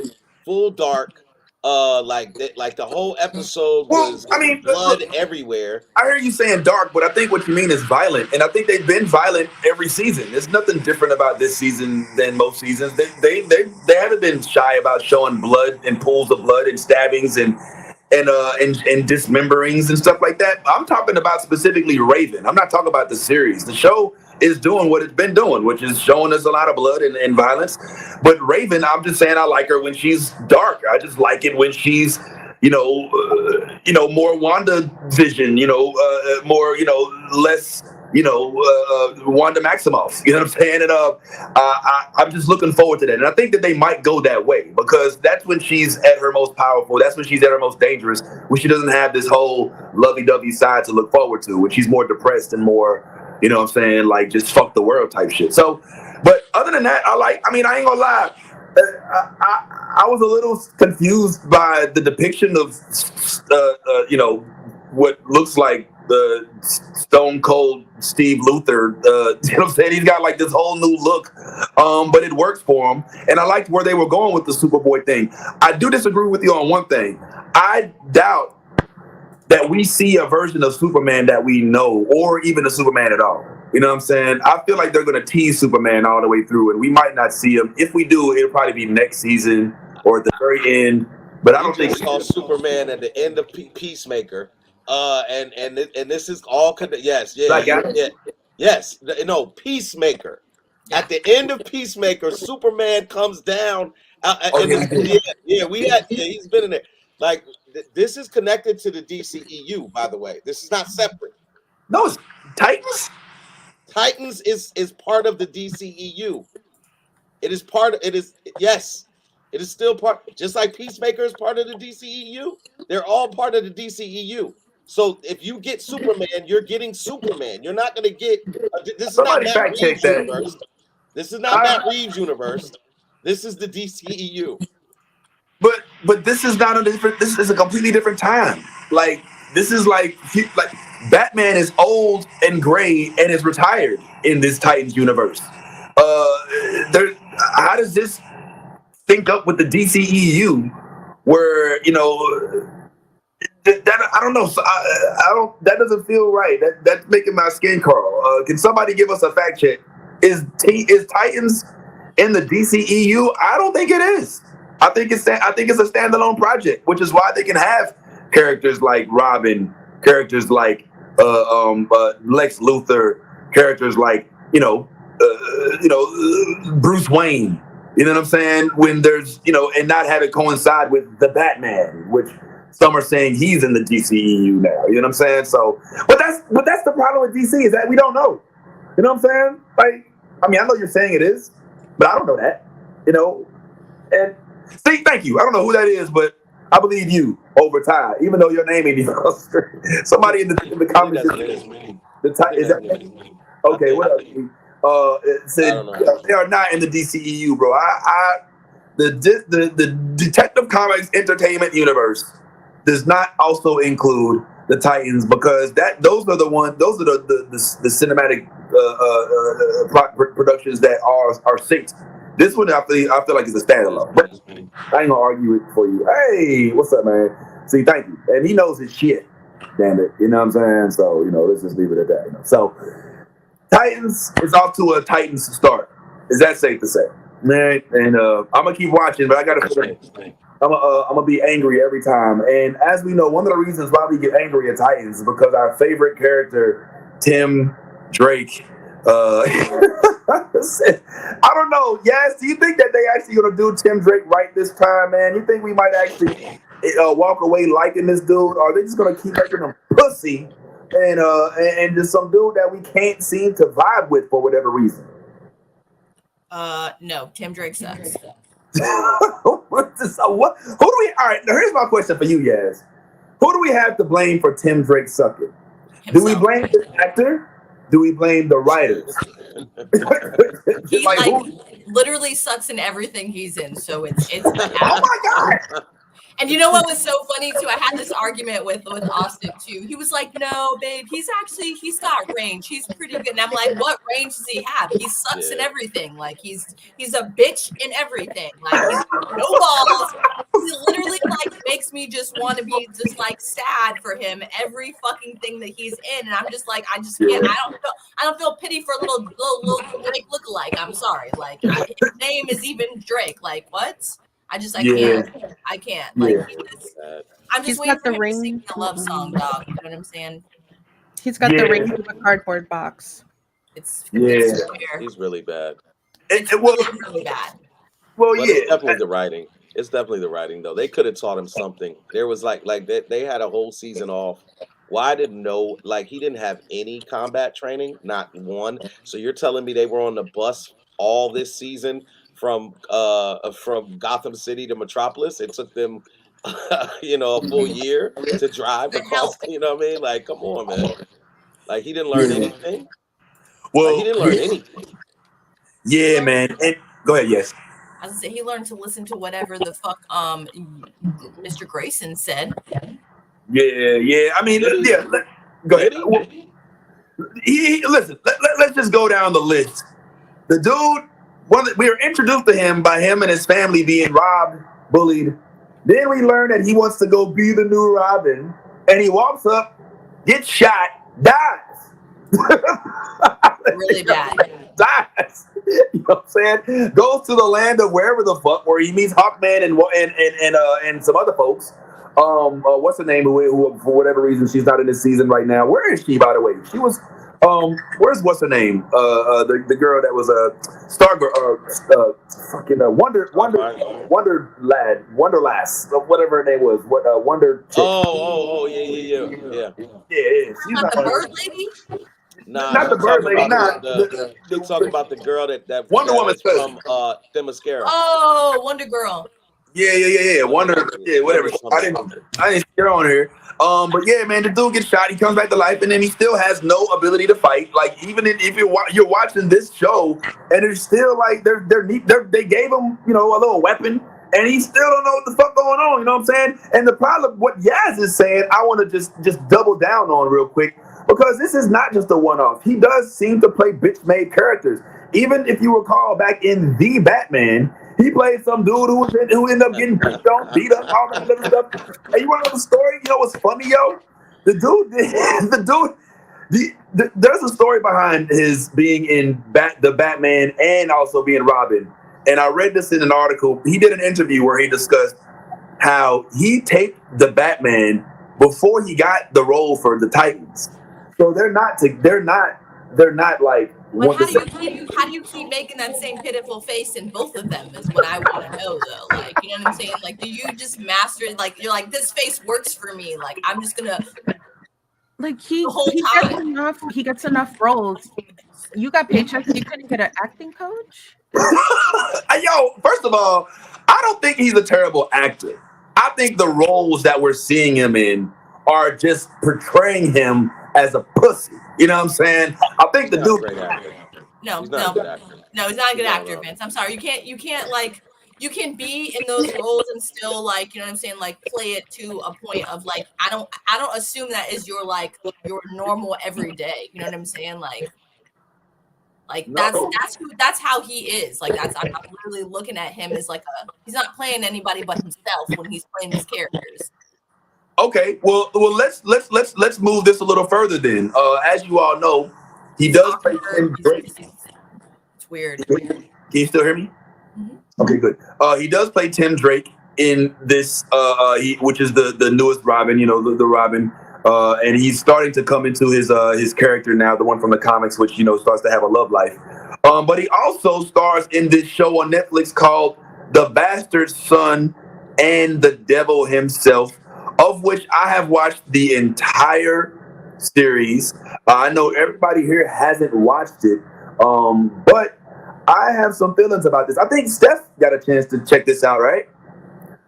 full dark. Like the whole episode Well, was I mean, blood look, everywhere. I hear you saying dark, but I think what you mean is violent, and I think they've been violent every season. There's nothing different about this season than most seasons. They haven't been shy about showing blood and pools of blood and stabbings and dismemberings and stuff like that. I'm talking about specifically Raven. I'm not talking about the series. The show is doing what it's been doing, which is showing us a lot of blood and violence. But Raven, I'm just saying I like her when she's dark. I just like it when she's more Wanda vision, more, less, Wanda Maximoff. You know what I'm saying? And I'm just looking forward to that. And I think that they might go that way because that's when she's at her most powerful. That's when she's at her most dangerous, when she doesn't have this whole lovey-dovey side to look forward to, when she's more depressed and more, you know what I'm saying, like just fuck the world type shit. So, but other than that, I ain't gonna lie. I was a little confused by the depiction of, what looks like the Stone Cold Steve Luthor. You know what I'm saying? He's got like this whole new look, but it works for him. And I liked where they were going with the Superboy thing. I do disagree with you on one thing. I doubt that we see a version of Superman that we know, or even a Superman at all. You know what I'm saying? I feel like they're going to tease Superman all the way through, and we might not see him. If we do, it'll probably be next season or at the very end. But I don't think we saw Superman at the end of Peacemaker, and this is all yes, no, Peacemaker. At the end of Peacemaker, Superman comes down. He's been in there. Like this is connected to the DCEU, by the way. This is not separate. No, it's Titans. Titans is part of the DCEU. It is part. It is yes. It is still part. Just like Peacemaker is part of the DCEU. They're all part of the DCEU. So if you get Superman, you're getting Superman. You're not going to get. This is not Matt Reeves' universe. This is not Matt Reeves' universe. This is the DCEU. But this is not a different. This is a completely different time. Like this is like Batman is old and gray and is retired in this Titans universe. How does this sync up with the DCEU? Where that I don't know. So I don't. That doesn't feel right. That's making my skin crawl. Can somebody give us a fact check? Is Titans in the DCEU? I don't think it is. I think it's a standalone project, which is why they can have characters like Robin, characters like Lex Luthor, characters like Bruce Wayne. You know what I'm saying? When there's and not have it coincide with the Batman, which some are saying he's in the DCEU now. You know what I'm saying? So, but that's the problem with DC is that we don't know. You know what I'm saying? Like, I mean, I know you're saying it is, but I don't know that. And see, thank you. I don't know who that is, but I believe you over time, even though your name ain't even somebody in the comments. Is that okay? What else? It said they are not in the DCEU, bro. The Detective Comics Entertainment Universe does not also include the Titans because those are the cinematic productions that are synced. This one I feel like it's a standalone. But I ain't gonna argue it for you. Hey, what's up, man? See, thank you. And he knows his shit. Damn it, you know what I'm saying? So let's just leave it at that. So Titans is off to a Titans start. Is that safe to say? Man, and I'm gonna keep watching, but I gotta. I'm gonna be angry every time. And as we know, one of the reasons why we get angry at Titans is because our favorite character, Tim Drake, I don't know. Yes, do you think that they actually gonna do Tim Drake right this time, man? You think we might actually walk away liking this dude, or are they just gonna keep making him pussy and just some dude that we can't seem to vibe with for whatever reason? No, Tim Drake sucks. Who do we? All right, now here's my question for you, Yaz. Who do we have to blame for Tim Drake sucking? Do we blame the actor? Do we blame the writers? He like literally sucks in everything he's in, so it's oh my god. And you know what was so funny too? I had this argument with Austin too. He was like, "No, babe, he's got range. He's pretty good." And I'm like, "What range does he have? He sucks in everything. Like he's a bitch in everything. Like he's no balls. He literally like makes me just want to be just like sad for him every fucking thing that he's in." And I'm just like, I just can't. I don't feel pity for little Drake lookalike. I'm sorry. Like his name is even Drake. Like what? I can't. Like, I'm just waiting for him to sing a love song, dog. You know what I'm saying? He's got the range of a cardboard box. It's he's really bad. It's really bad. Well, but it's definitely the writing. It's definitely the writing, though. They could have taught him something. There was like they had a whole season off. Why didn't he didn't have any combat training, not one. So you're telling me they were on the bus all this season from Gotham City to Metropolis? It took them a full year to drive across. You know what I mean? Like, come on, man. Like he didn't learn anything. Well, he didn't learn anything. Yeah, man. And go ahead. Yes. I was gonna say he learned to listen to whatever the fuck Mr. Grayson said. Yeah. I mean, yeah. Go ahead. Well, listen. Let's just go down the list. The dude. We were introduced to him by him and his family being robbed, bullied. Then we learn that he wants to go be the new Robin, and he walks up, gets shot, dies. Really bad. Dies. You know what I'm saying? Goes to the land of wherever the fuck, where he meets Hawkman and some other folks. What's her name? Who for whatever reason she's not in this season right now. Where is she, by the way? She was. Where's what's her name? The girl that was a Wonderlass, whatever her name was. Wonder. Chick. Yeah. She's not the bird lady. Nah, not the bird lady. You talking about the girl that Wonder Woman from Themyscira. Oh, Wonder Girl. Yeah. Wonder. Yeah, whatever. I didn't see her on here. But yeah, man, the dude gets shot. He comes back to life, and then he still has no ability to fight. Like even if you're watching this show, and it's still like they gave him a little weapon, and he still don't know what the fuck going on. You know what I'm saying? And the problem, what Yaz is saying, I want to just double down on real quick, because this is not just a one-off. He does seem to play bitch-made characters. Even if you recall back in The Batman, he played some dude who ended up getting beat up, all that other stuff. And you want to know the story? You know what's funny, yo? There's a story behind his being in the Batman and also being Robin. And I read this in an article. He did an interview where he discussed how he taped the Batman before he got the role for the Titans. So they're not like. But how do you keep making that same pitiful face in both of them is what I want to know, though. Like, you know what I'm saying? Like, do you just master it? Like, you're like, this face works for me. Like, I'm just gonna. Like he gets enough roles. You got paychecks. You couldn't get an acting coach. Yo, first of all, I don't think he's a terrible actor. I think the roles that we're seeing him in are just portraying him as a pussy. You know what I'm saying? I think the dude. No, he's not a good actor, Vince. I'm sorry. You can't like. You can be in those roles and still like, you know what I'm saying, like play it to a point of like, I don't assume that is your normal everyday. You know what I'm saying? Like that's how he is. Like I'm really looking at him as like he's not playing anybody but himself when he's playing these characters. Okay, well let's move this a little further then. As you all know, he does play Tim Drake. It's weird. Can you still hear me? Mm-hmm. Okay, good. He does play Tim Drake in this, which is the newest Robin. You know, the Robin. And he's starting to come into his character now, the one from the comics, which starts to have a love life. But he also stars in this show on Netflix called The Bastard Son and the Devil Himself, of which I have watched the entire series. I know everybody here hasn't watched it, but I have some feelings about this. I think Steph got a chance to check this out, right?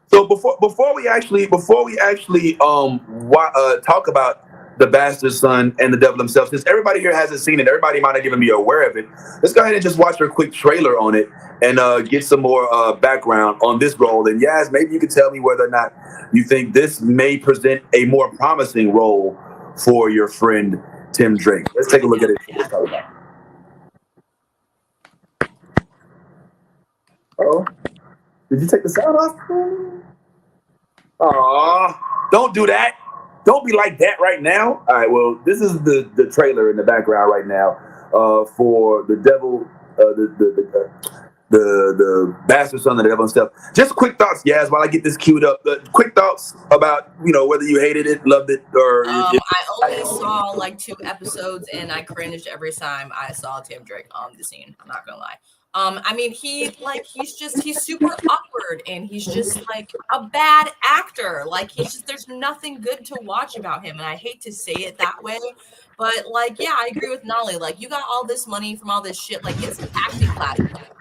So before we actually talk about The Bastard Son and the Devil Himself, since everybody here hasn't seen it, everybody might not even be aware of it. Let's go ahead and just watch a quick trailer on it and get some more background on this role. And Yaz, maybe you could tell me whether or not you think this may present a more promising role for your friend Tim Drake. Let's take a look at it. Let's talk about it. Oh, did you take the sound off? Aw, don't do that. Don't be like that right now. All right, well, this is the trailer in the background right now for the devil, the Bastard Son of the Devil Himself. Just quick thoughts, Yaz, while I get this queued up. Quick thoughts about whether you hated it, loved it, or I only saw like 2 episodes and I cringed every time I saw Tim Drake on the scene. I'm not gonna lie. I mean, he's super awkward and he's just like a bad actor. Like there's nothing good to watch about him. And I hate to say it that way, but like, yeah, I agree with Nolly. Like, you got all this money from all this shit. Like, it's acting class.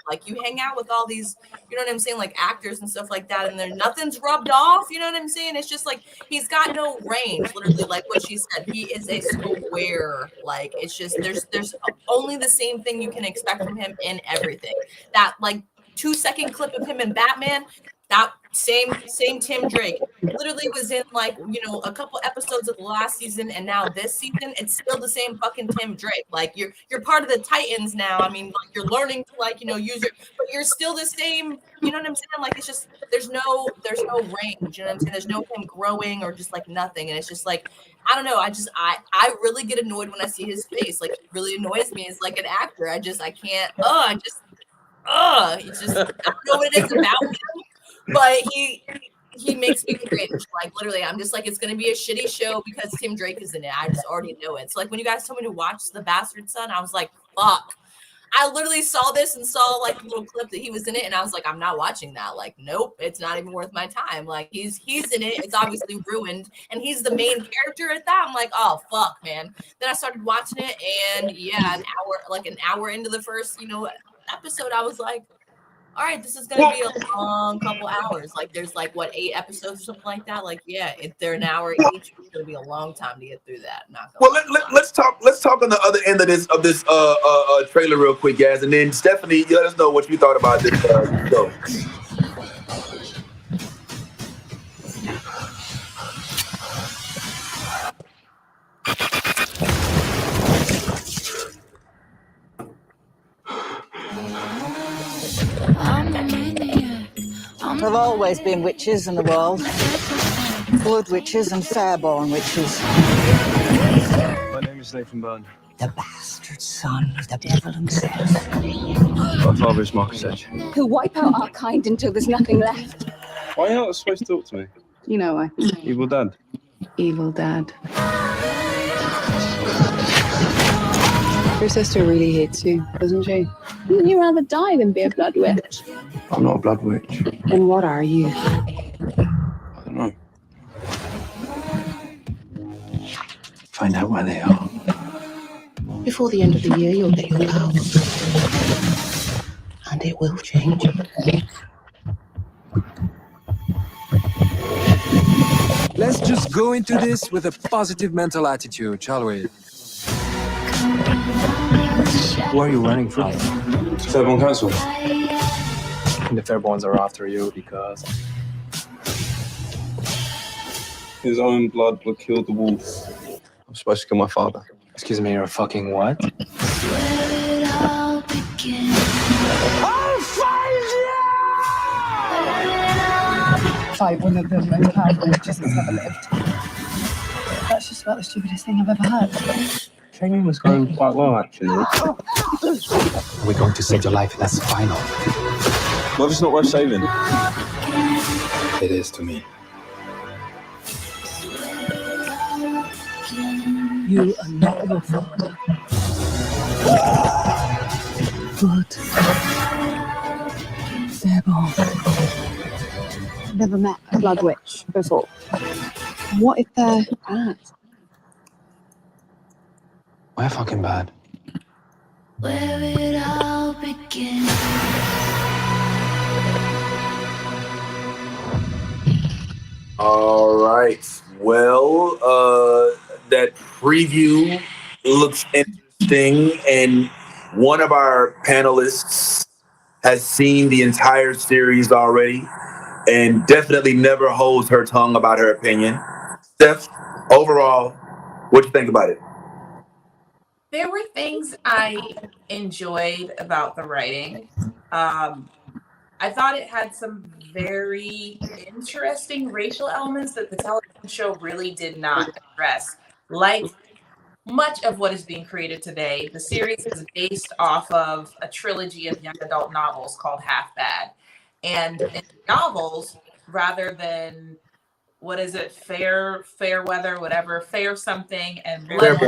Like, you hang out with all these, you know what I'm saying? Like actors and stuff like that. And nothing's rubbed off. You know what I'm saying? It's just like, he's got no range, literally, like what she said. He is a square. Like, it's just, there's only the same thing you can expect from him in everything. That like 2-second clip of him in Batman, that same Tim Drake literally was in like a couple episodes of the last season, and now this season it's still the same fucking Tim Drake. Like you're part of the Titans now. I mean, like, you're learning to use it, but you're still the same. You know what I'm saying? Like, it's just there's no range. You know what I'm saying? There's no him growing or just like nothing, and it's just like, I don't know. I really get annoyed when I see his face. Like, it really annoys me as like an actor. I can't. It's just, I don't know what it is about him, but he makes me cringe. Like, literally, I'm just like, it's gonna be a shitty show because Tim Drake is in it. I just already know it. So like, when you guys told me to watch The Bastard Son, I was like, fuck. I literally saw this and saw like a little clip that he was in it, and I was like, I'm not watching that. Like, nope, it's not even worth my time. Like, he's in it. It's obviously ruined, and he's the main character at that. I'm like, oh fuck, man. Then I started watching it, and yeah, an hour into the first episode, I was like, all right, this is gonna be a long couple hours. Like, there's like 8 episodes or something like that. Like, yeah, if they're an hour each, it's gonna be a long time to get through that. Let's talk on the other end of this trailer real quick, guys, and then Stephanie, you let us know what you thought about this show. There have always been witches in the world. Blood witches and fairborn witches. My name is Nathan Byrne. The bastard son of the devil himself. My father is Marcus Edge. He'll wipe out our kind until there's nothing left. Why are you not supposed to talk to me? You know why. Evil Dad. Evil Dad. Your sister really hates you, doesn't she? Wouldn't you rather die than be a blood witch? I'm not a blood witch. Then what are you? I don't know. Find out where they are. Before the end of the year, you'll get your powers. And it will change. Let's just go into this with a positive mental attitude, shall we? Where are you running from? Fairborn Council. The Fairborns are after you because His own blood will kill the wolf. I'm supposed to kill my father. Excuse me, you're a fucking what? I'll find you! Fight one of them and fight one just has never lived. That's just about the stupidest thing I've ever heard. Training was going quite well, actually. We're going to save your life, that's final. What if it's not worth saving? It is to me. You are not your father. But Fairborn. Never met a blood witch before. What if they're bad? We're fucking bad. Where it all began. All right. Well, that preview looks interesting, and one of our panelists has seen the entire series already, and definitely never holds her tongue about her opinion. Steph, overall, what do you think about it? There were things I enjoyed about the writing. I thought it had some very interesting racial elements that the television show really did not address. Like much of what is being created today, the series is based off of a trilogy of young adult novels called Half Bad. And in novels, rather than what is it, fair weather, whatever, fair something and blood.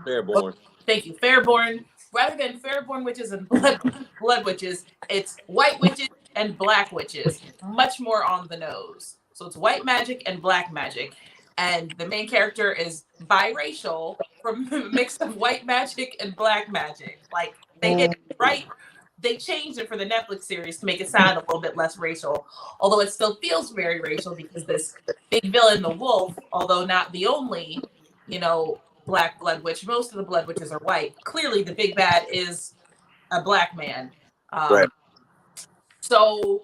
Fairborn. Thank you. Fairborn. Rather than fairborn witches and blood witches, it's white witches and black witches. Much more on the nose. So it's white magic and black magic. And the main character is biracial from a mix of white magic and black magic. Like they hit it right. They changed it for the Netflix series to make it sound a little bit less racial, although it still feels very racial because this big villain, the wolf, although not the only, black blood witch. Most of the blood witches are white. Clearly, the big bad is a black man. Right. So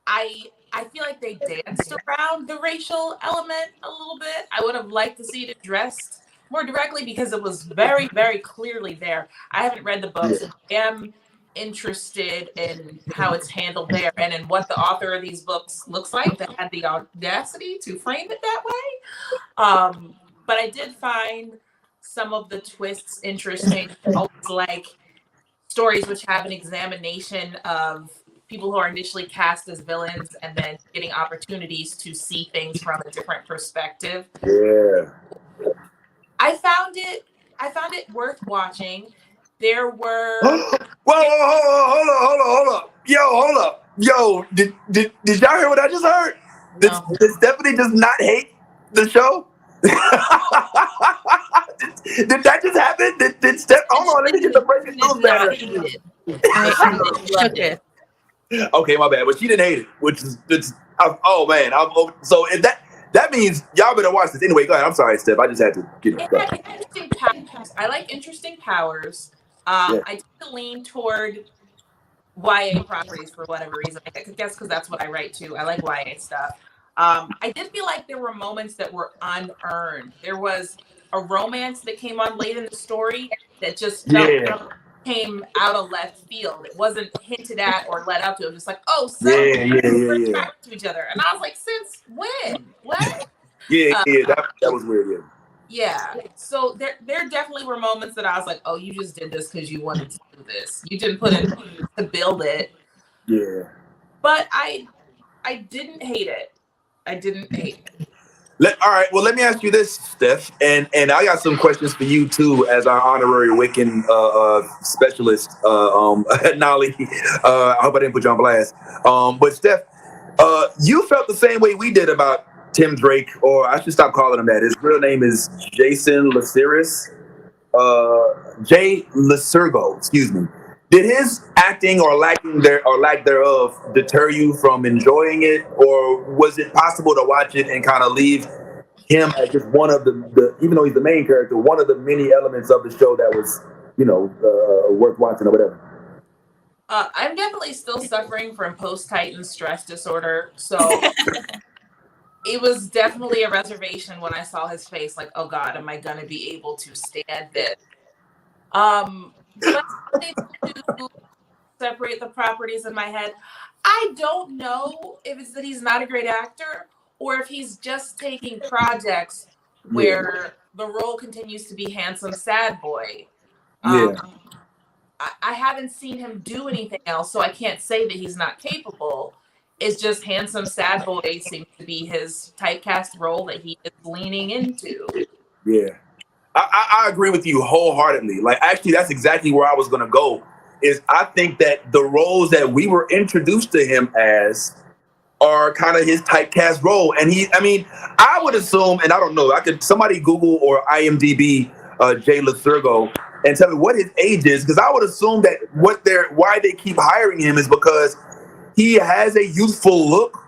I feel like they danced around the racial element a little bit. I would have liked to see it addressed more directly because it was very, very clearly there. I haven't read the books. I am interested in how it's handled there and in what the author of these books looks like that had the audacity to frame it that way. But I did find some of the twists interesting. I always like stories which have an examination of people who are initially cast as villains and then getting opportunities to see things from a different perspective. Yeah. I found it worth watching. There were hold up. Hold up. Yo, did y'all hear what I just heard? No. Did Stephanie does not hate the show? did that just happen? Did Steph? Hold on, let me get the breaking news banner. I shook it. Okay, my bad. But she didn't hate it, which is oh man. So if that means y'all better watch this anyway. Go ahead. I'm sorry, Steph. I just had to get it. It had interesting powers. I like interesting powers. I tend to lean toward YA properties for whatever reason. I guess because that's what I write too. I like YA stuff. I did feel like there were moments that were unearned. There was a romance that came on late in the story that just came out of left field. It wasn't hinted at or led up to. It was just like, oh, suddenly we're talking to each other. And I was like, since when? What? That was weird. Yeah. So there definitely were moments that I was like, oh, you just did this because you wanted to do this. You didn't put it to build it. Yeah. But I didn't hate it. I didn't hate it. All right. Well, let me ask you this, Steph, and I got some questions for you too, as our honorary Wiccan specialist, Nolly. I hope I didn't put you on blast. But Steph, you felt the same way we did about Tim Drake, or I should stop calling him that. His real name is Jason Laceris, Jay Lacergo. Excuse me. Did his acting or lack thereof deter you from enjoying it, or was it possible to watch it and kind of leave him as just one of the even though he's the main character, one of the many elements of the show that was, worth watching or whatever? I'm definitely still suffering from post-Titan stress disorder, so it was definitely a reservation when I saw his face. Like, oh God, am I gonna be able to stand this? But to separate the properties in my head, I don't know if it's that he's not a great actor or if he's just taking projects where the role continues to be handsome sad boy. I haven't seen him do anything else, so I can't say that he's not capable. It's just handsome sad boy seems to be his typecast role that he is leaning into. Yeah. I I agree with you wholeheartedly. Like, actually, that's exactly where I was going to go. Is I think that the roles that we were introduced to him as are kind of his typecast role. And I would assume, and I don't know, somebody Google or IMDb Jay Lasurgo and tell me what his age is, because I would assume that why they keep hiring him is because he has a youthful look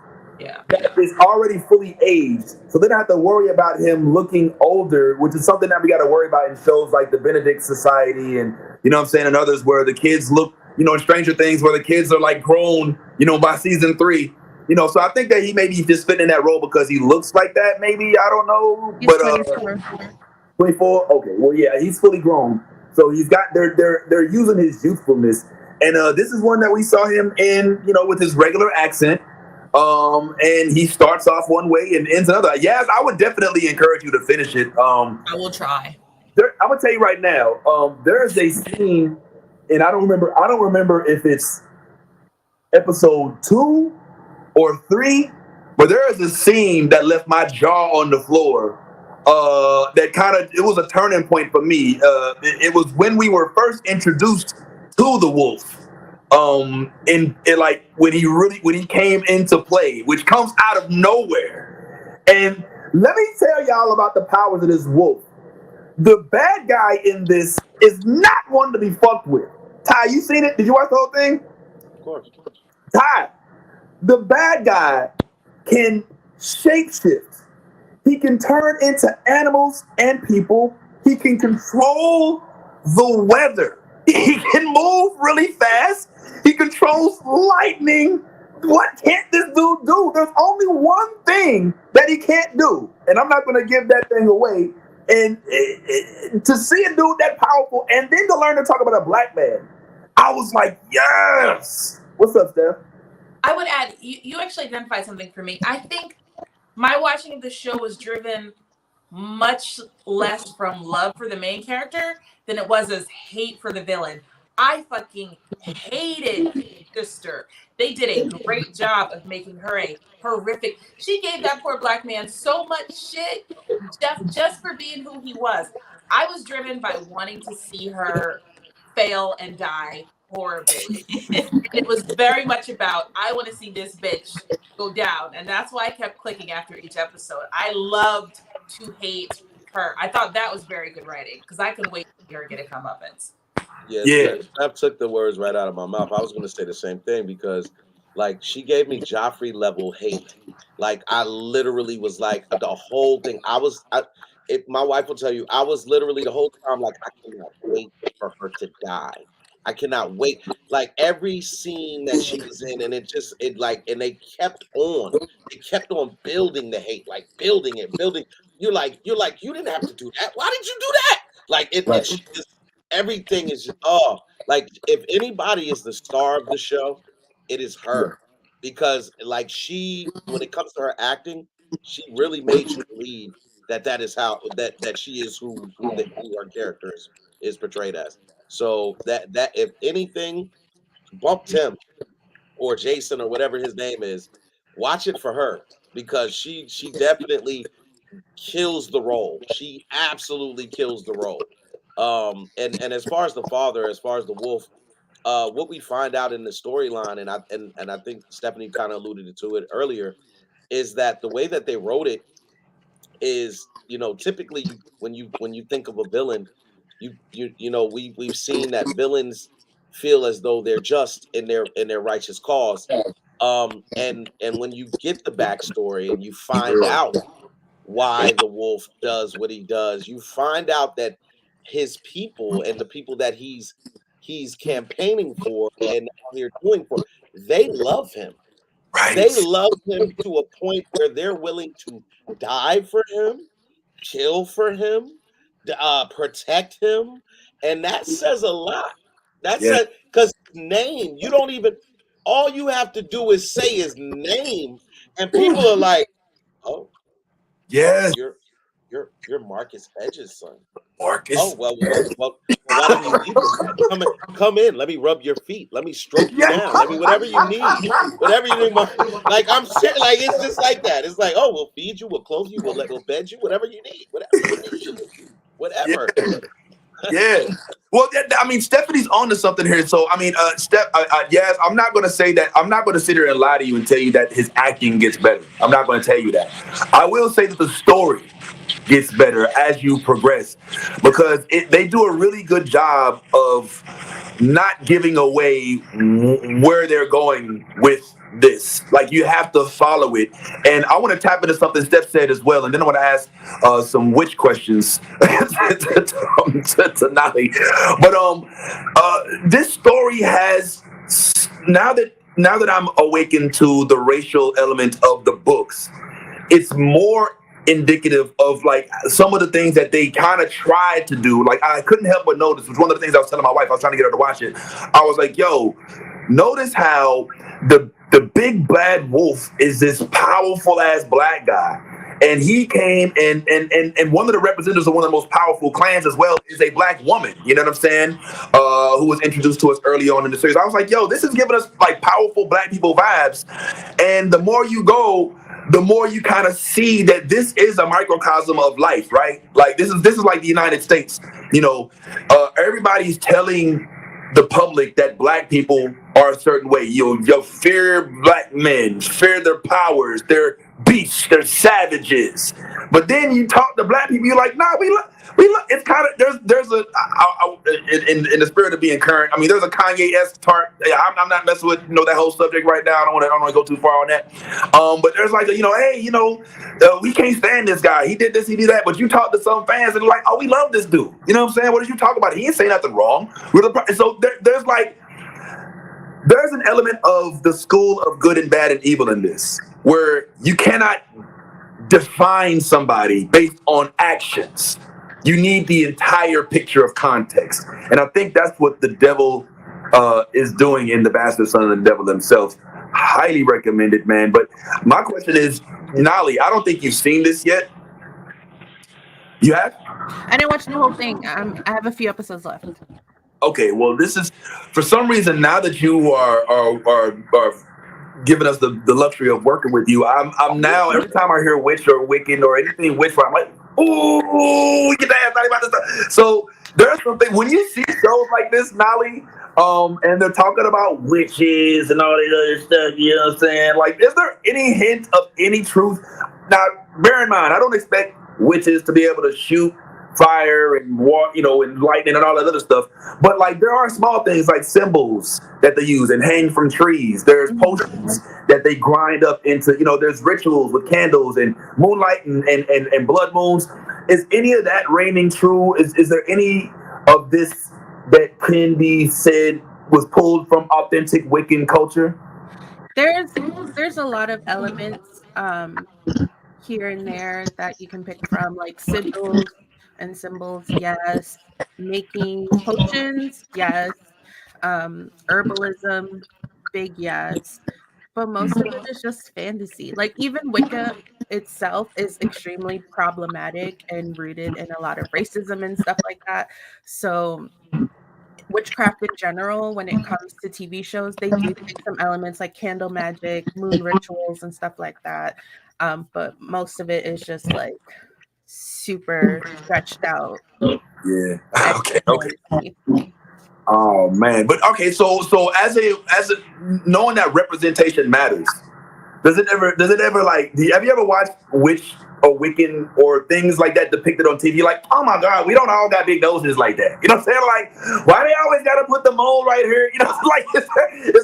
that is already fully aged. So they don't have to worry about him looking older, which is something that we got to worry about in shows like the Benedict Society and, you know what I'm saying, and others where the kids look, you know, in Stranger Things where the kids are like grown, you know, by season 3. You know, so I think that he may be just fitting in that role because he looks like that, maybe. I don't know. He's But 24. 24? Okay, well, yeah, he's fully grown. So he's got, they're using his youthfulness. And this is one that we saw him in, you know, with his regular accent. And he starts off one way and ends another. Yes, I would definitely encourage you to finish it. I will try. I'm gonna tell you right now. There's a scene, and I don't remember if it's episode 2 or 3, but there is a scene that left my jaw on the floor. It was a turning point for me. It was when we were first introduced to the wolf. Like when he came into play, which comes out of nowhere. And let me tell y'all about the powers of this wolf. The bad guy in this is not one to be fucked with. Ty, you seen it? Did you watch the whole thing? Of course. Ty, the bad guy can shapeshift. He can turn into animals and people. He can control the weather. He can move really fast. He controls lightning. What can't this dude do? There's only one thing that he can't do, and I'm not going to give that thing away. And to see a dude that powerful, and then to learn to talk about a black man, I was like, yes. What's up, Steph? I would add, you actually identified something for me. I think my watching of the show was driven much less from love for the main character than it was as hate for the villain. I fucking hated sister. They did a great job of making her a horrific. She gave that poor black man so much shit just for being who he was. I was driven by wanting to see her fail and die horribly. It was very much about, I want to see this bitch go down. And that's why I kept clicking after each episode. I loved to hate her. I thought that was very good writing because I couldn't wait to see her get a comeuppance. Yeah. Steph took the words right out of my mouth. I was going to say the same thing because, like, she gave me Joffrey level hate. Like, I literally was like, the whole thing. My wife will tell you, I was literally the whole time like, I cannot wait for her to die. I cannot wait. Like every scene that she was in, and and they kept on. They kept on building the hate, like building it, building. You're like, you didn't have to do that. Why did you do that? Like it's just everything is just like if anybody is the star of the show, it is her. Because like when it comes to her acting, she really made you believe that is how that she is who her character is portrayed as. So that if anything, bump Tim or Jason or whatever his name is, watch it for her because she definitely kills the role. She absolutely kills the role. And as far as the father, as far as the wolf, what we find out in the storyline, and I think Stephanie kind of alluded to it earlier, is that the way that they wrote it is, typically when you think of a villain, we've seen that villains feel as though they're just in their righteous cause. And when you get the backstory and you find out why the wolf does what he does, you find out that his people and the people that he's campaigning for and out here doing for, they love him. Right. They love him to a point where they're willing to die for him, kill for him, protect him, and that says a lot. That says, because name, you don't even, all you have to do is say his name, and people are like, oh, yes, you're Marcus Hedges' son. Marcus. Oh well, why didn't you leave with that? Come in. Let me rub your feet. Let me stroke you down. Let me whatever you need. Whatever you need. Like I'm saying, like it's just like that. It's like, oh, we'll feed you, we'll clothe you, we'll bed you, whatever you need. Whatever you need. whatever. Yeah. Well, I mean, Stephanie's on to something here. So, I mean, yes, I'm not going to say that. I'm not going to sit here and lie to you and tell you that his acting gets better. I'm not going to tell you that. I will say that the story gets better as you progress because they do a really good job of not giving away where they're going with this. Like, you have to follow it. And I want to tap into something Steph said as well. And then I want to ask some witch questions to Nali. But this story has, now that I'm awakened to the racial element of the books, it's more indicative of like some of the things that they kind of tried to do. Like, I couldn't help but notice, which one of the things I was telling my wife, I was trying to get her to watch it. I was like, yo, notice how the big bad wolf is this powerful ass black guy. And he came and one of the representatives of one of the most powerful clans as well is a black woman, you know what I'm saying? Who was introduced to us early on in the series. I was like, yo, this is giving us like powerful black people vibes. And the more you go, the more you kind of see that this is a microcosm of life, right? Like this is like the United States. You know, everybody's telling the public that black people are a certain way. You fear black men, fear their powers, they're beasts, they're savages. But then you talk to black people, you're like, nah, we love. It's kind of there's a in the spirit of being current. I mean, there's a Kanye-esque part. I'm not messing with that whole subject right now. I don't want to go too far on that. But there's like we can't stand this guy. He did this, he did that. But you talk to some fans and they're like, oh, we love this dude. You know what I'm saying? What did you talk about? He ain't say nothing wrong. So there's an element of the school of good and bad and evil in this, where you cannot define somebody based on actions. You need the entire picture of context. And I think that's what the devil is doing in The Bastard Son of the Devil himself. Highly recommended, man. But my question is, Nali, I don't think you've seen this yet. You have? I didn't watch the whole thing. I have a few episodes left. Okay, well, this is, for some reason, now that you are giving us the luxury of working with you, I'm now, every time I hear witch or Wiccan or anything witch, I'm like, ooh, get that ass about this stuff. So there's something, when you see shows like this, Nali, and they're talking about witches and all that other stuff, you know what I'm saying? Like, is there any hint of any truth? Now, bear in mind, I don't expect witches to be able to shoot fire and and lightning and all that other stuff, but like there are small things like symbols that they use and hang from trees. There's potions that they grind up into, there's rituals with candles and moonlight and blood moons. Is any of that reigning true? Is there any of this that can be said was pulled from authentic Wiccan culture? There's a lot of elements here and there that you can pick from, like sigils and symbols, yes. Making potions, yes. Herbalism, big yes. But most of it is just fantasy. Like even Wicca itself is extremely problematic and rooted in a lot of racism and stuff like that. So witchcraft in general, when it comes to TV shows, they do take some elements like candle magic, moon rituals, and stuff like that. But most of it is just like super stretched out. Yeah. Okay. Oh man. But okay, so as a knowing that representation matters, does it ever like have you ever watched witch or Wiccan or things like that depicted on TV? Like, oh my God, we don't all got big noses like that. You know what I'm saying? Like, why they always gotta put the mole right here? Like is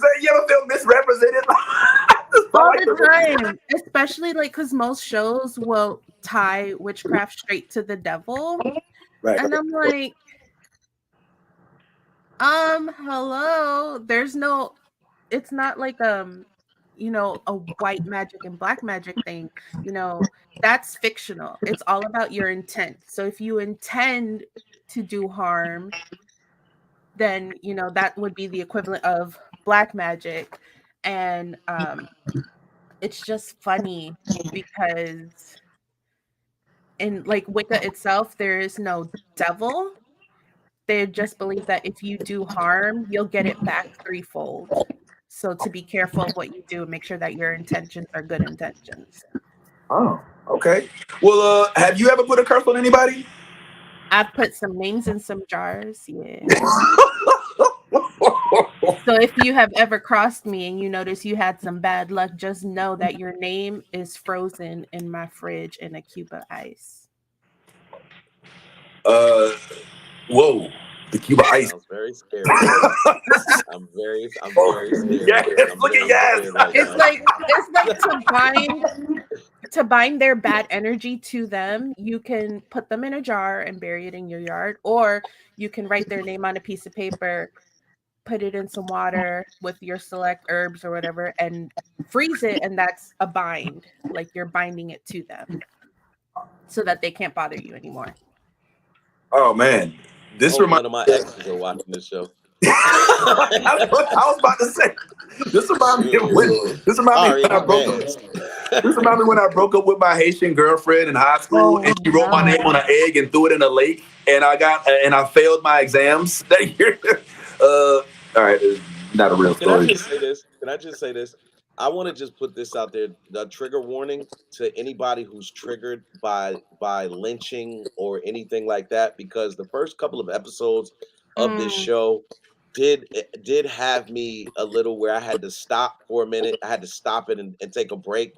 there you ever feel misrepresented? All the time, especially like because most shows will tie witchcraft straight to the devil, right? And I'm like, hello. There's no. It's not like a white magic and black magic thing. That's fictional. It's all about your intent. So if you intend to do harm, then that would be the equivalent of black magic, and it's just funny because in like Wicca itself, there is no devil. They just believe that if you do harm, you'll get it back threefold. So to be careful of what you do, make sure that your intentions are good intentions. Oh, okay. Well, have you ever put a curse on anybody? I put some names in some jars. Yeah. So if you have ever crossed me and you notice you had some bad luck, just know that your name is frozen in my fridge in a cube of ice. Whoa, the Cuba ice. Sounds very scary. I'm very scared. Yes, I'm look at very yes. scared right It's now. like to bind their bad energy to them. You can put them in a jar and bury it in your yard, or you can write their name on a piece of paper, put it in some water with your select herbs or whatever, and freeze it, and that's a bind. Like you're binding it to them so that they can't bother you anymore. Oh man, I this hope none reminds of my me. exes are watching this show. I was about to say. This reminds me of when. Shoot. This reminds me when Sorry, I broke up. man. This reminds me when I broke up with my Haitian girlfriend in high school, and she wrote my name on an egg and threw it in a lake, and I failed my exams that year. All right, it's not a real Can I story. just say this? I want to just put this out there. The trigger warning to anybody who's triggered by lynching or anything like that, because the first couple of episodes of this Mm, show did have me a little where I had to stop for a minute. I had to stop it and take a break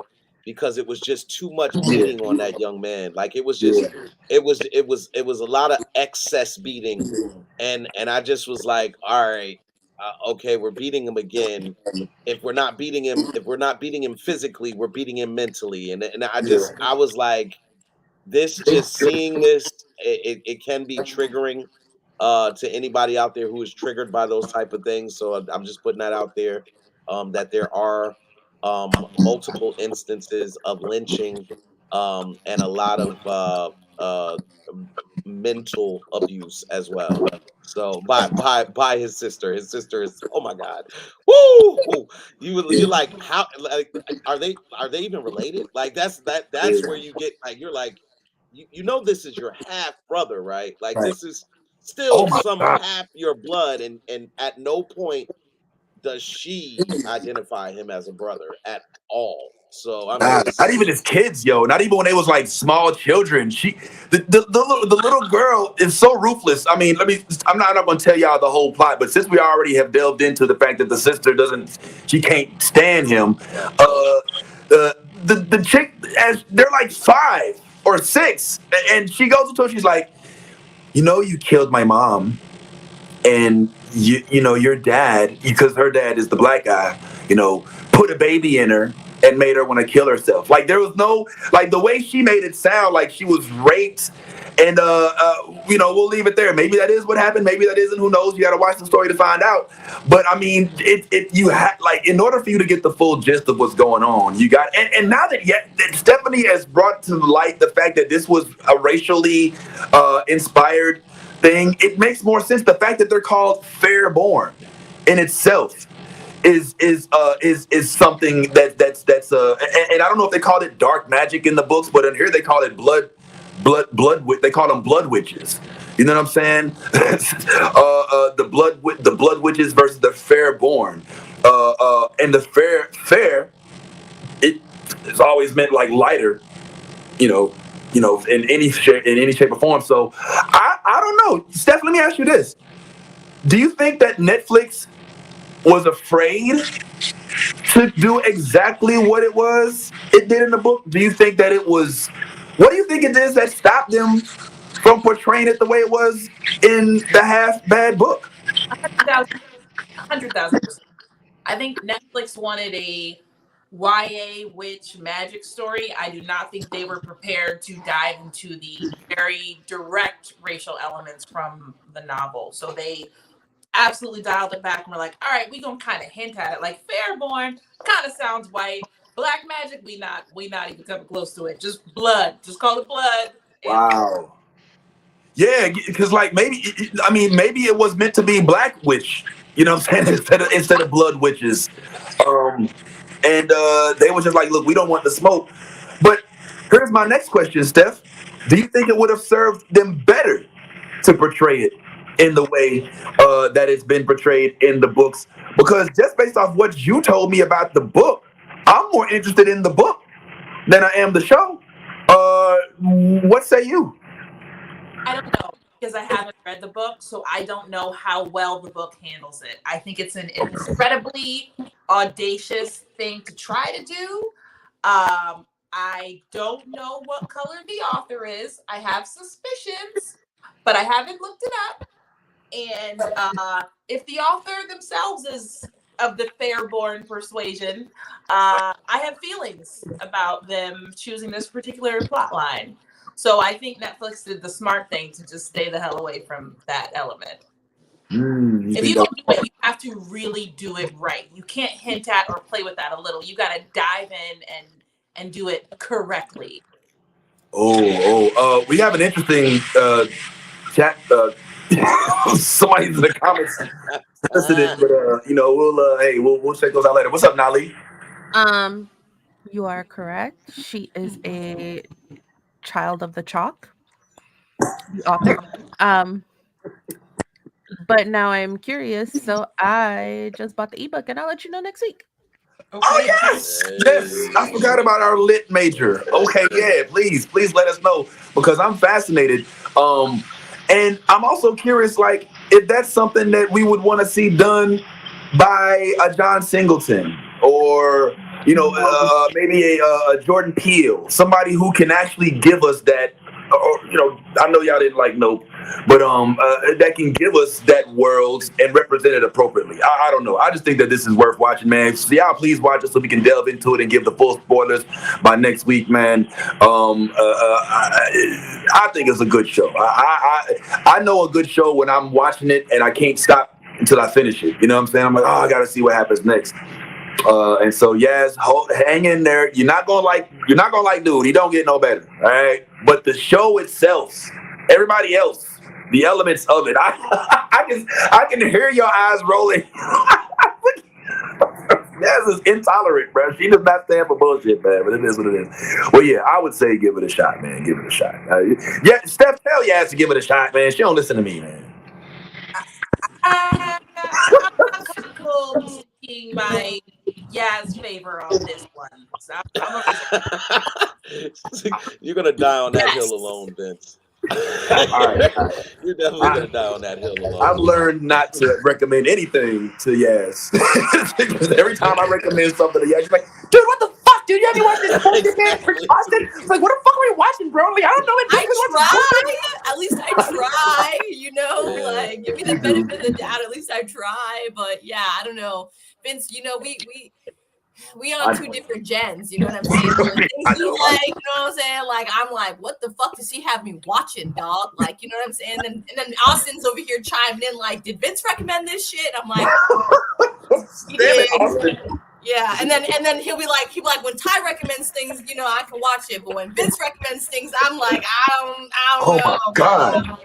because it was just too much Yeah, beating on that young man. Like it was yeah, just it was a lot of excess beating, and I just was like, all right, okay, we're beating him again. If we're not beating him physically, we're beating him mentally. And I was like, seeing this, it can be triggering to anybody out there who is triggered by those type of things. So I'm just putting that out there, that there are multiple instances of lynching, and a lot of mental abuse as well. So by his sister. His sister is, oh my god. Woo! You're like, how, like, are they even related? Like that's where you get, like, you're like, you know this is your half brother, right? Like right. this is Oh still my some god. half your blood, and at no point does she identify him as a brother at all. So I'm Nah, not just, even as kids, yo. Not even when they was like small children. The little girl is so ruthless. I mean, I'm not gonna tell y'all the whole plot, but since we already have delved into the fact that the sister she can't stand him. right. The chick, as they're like 5 or 6, and she goes to her, she's like, you killed my mom, and your dad, because her dad is the black guy, put a baby in her and made her want to kill herself. Like there was no, like, the way she made it sound like she was raped. And we'll leave it there. Maybe that is what happened, maybe that isn't, who knows. You got to watch the story to find out. But I mean, you had, like, in order for you to get the full gist of what's going on, you got, and now that Stephanie has brought to light the fact that this was a racially inspired thing, it makes more sense. The fact that they're called Fairborn in itself is something that's and I don't know if they called it dark magic in the books, but in here they call it they call them blood witches. You know what I'm saying? The blood witches versus the Fairborn. And the fair, it's always meant like lighter, you know, in any shape or form. So I don't know. Steph, let me ask you this: do you think that Netflix was afraid to do exactly what it did in the book? Do you think that it was? What do you think it is that stopped them from portraying it the way it was in the half bad book? 100,000%. I think Netflix wanted a YA witch magic story. I do not think they were prepared to dive into the very direct racial elements from the novel. So they absolutely dialed it back and were like, all right, we're gonna kind of hint at it. Like Fairborn kind of sounds white. Black magic, we not even coming close to it. Just blood. Just call it blood. Wow. Yeah, because like maybe it was meant to be black witch. You know what I'm saying? Instead of blood witches. And they were just like, look, we don't want the smoke. But here's my next question, Steph. Do you think it would have served them better to portray it in the way that it's been portrayed in the books? Because just based off what you told me about the book, I'm more interested in the book than I am the show. What say you? I don't know. because I haven't read the book, so I don't know how well the book handles it. I think it's an incredibly audacious thing to try to do. I don't know what color the author is. I have suspicions, but I haven't looked it up. And if the author themselves is of the fair-born persuasion, I have feelings about them choosing this particular plot line. So I think Netflix did the smart thing to just stay the hell away from that element. If you can do it, you have to really do it right. You can't hint at or play with that a little. You got to dive in and do it correctly. We have an interesting chat. Somebody's in the comments solicited, but we'll check those out later. What's up, Nali? You are correct. She is a child of the chalk, the author. But now I'm curious, so I just bought the ebook, and I'll let you know next week. Okay. Oh yes, I forgot about our lit major. Okay, yeah, please let us know because I'm fascinated. And I'm also curious, like, if that's something that we would want to see done by a John Singleton or maybe a Jordan Peele, somebody who can actually give us that. Or, I know y'all didn't like Nope, but that can give us that world and represent it appropriately. I don't know. I just think that this is worth watching, man. So y'all please watch it so we can delve into it and give the full spoilers by next week, man. I think it's a good show. I know a good show when I'm watching it and I can't stop until I finish it. You know what I'm saying? I'm like, I gotta see what happens next. And so yes, hang in there. You're not gonna like dude. He don't get no better. All right. But the show itself, everybody else, the elements of it, I can hear your eyes rolling. Yes, is intolerant, bro. She does not stand for bullshit, man. But it is what it is. Well, yeah, I would say give it a shot, man. Give it a shot. Steph, tell your ass to give it a shot, man. She don't listen to me, man. I'm comfortable taking my Yaz favor on this one. So You're gonna die on that hill alone, Vince. All right. You're definitely gonna die on that hill alone. I've learned not to recommend anything to Yaz. Because every time I recommend something to Yaz, she's like, dude, what the fuck, dude? You haven't watched this bullshit, man? Austin? It's like, what the fuck are you watching, bro? Like, I don't know. I try. At least I try. Like, give me the benefit of the doubt. At least I try. But yeah, I don't know, Vince. We on two different gens, you know what I'm saying? The things you like, you know what I'm saying? Like, I'm like, what the fuck does he have me watching, dog? Like, you know what I'm saying? And then Austin's over here chiming in, like, did Vince recommend this shit? I'm like, he did. Yeah, and then he'll be like, when Ty recommends things, I can watch it, but when Vince recommends things, I'm like, I don't know. Oh my god.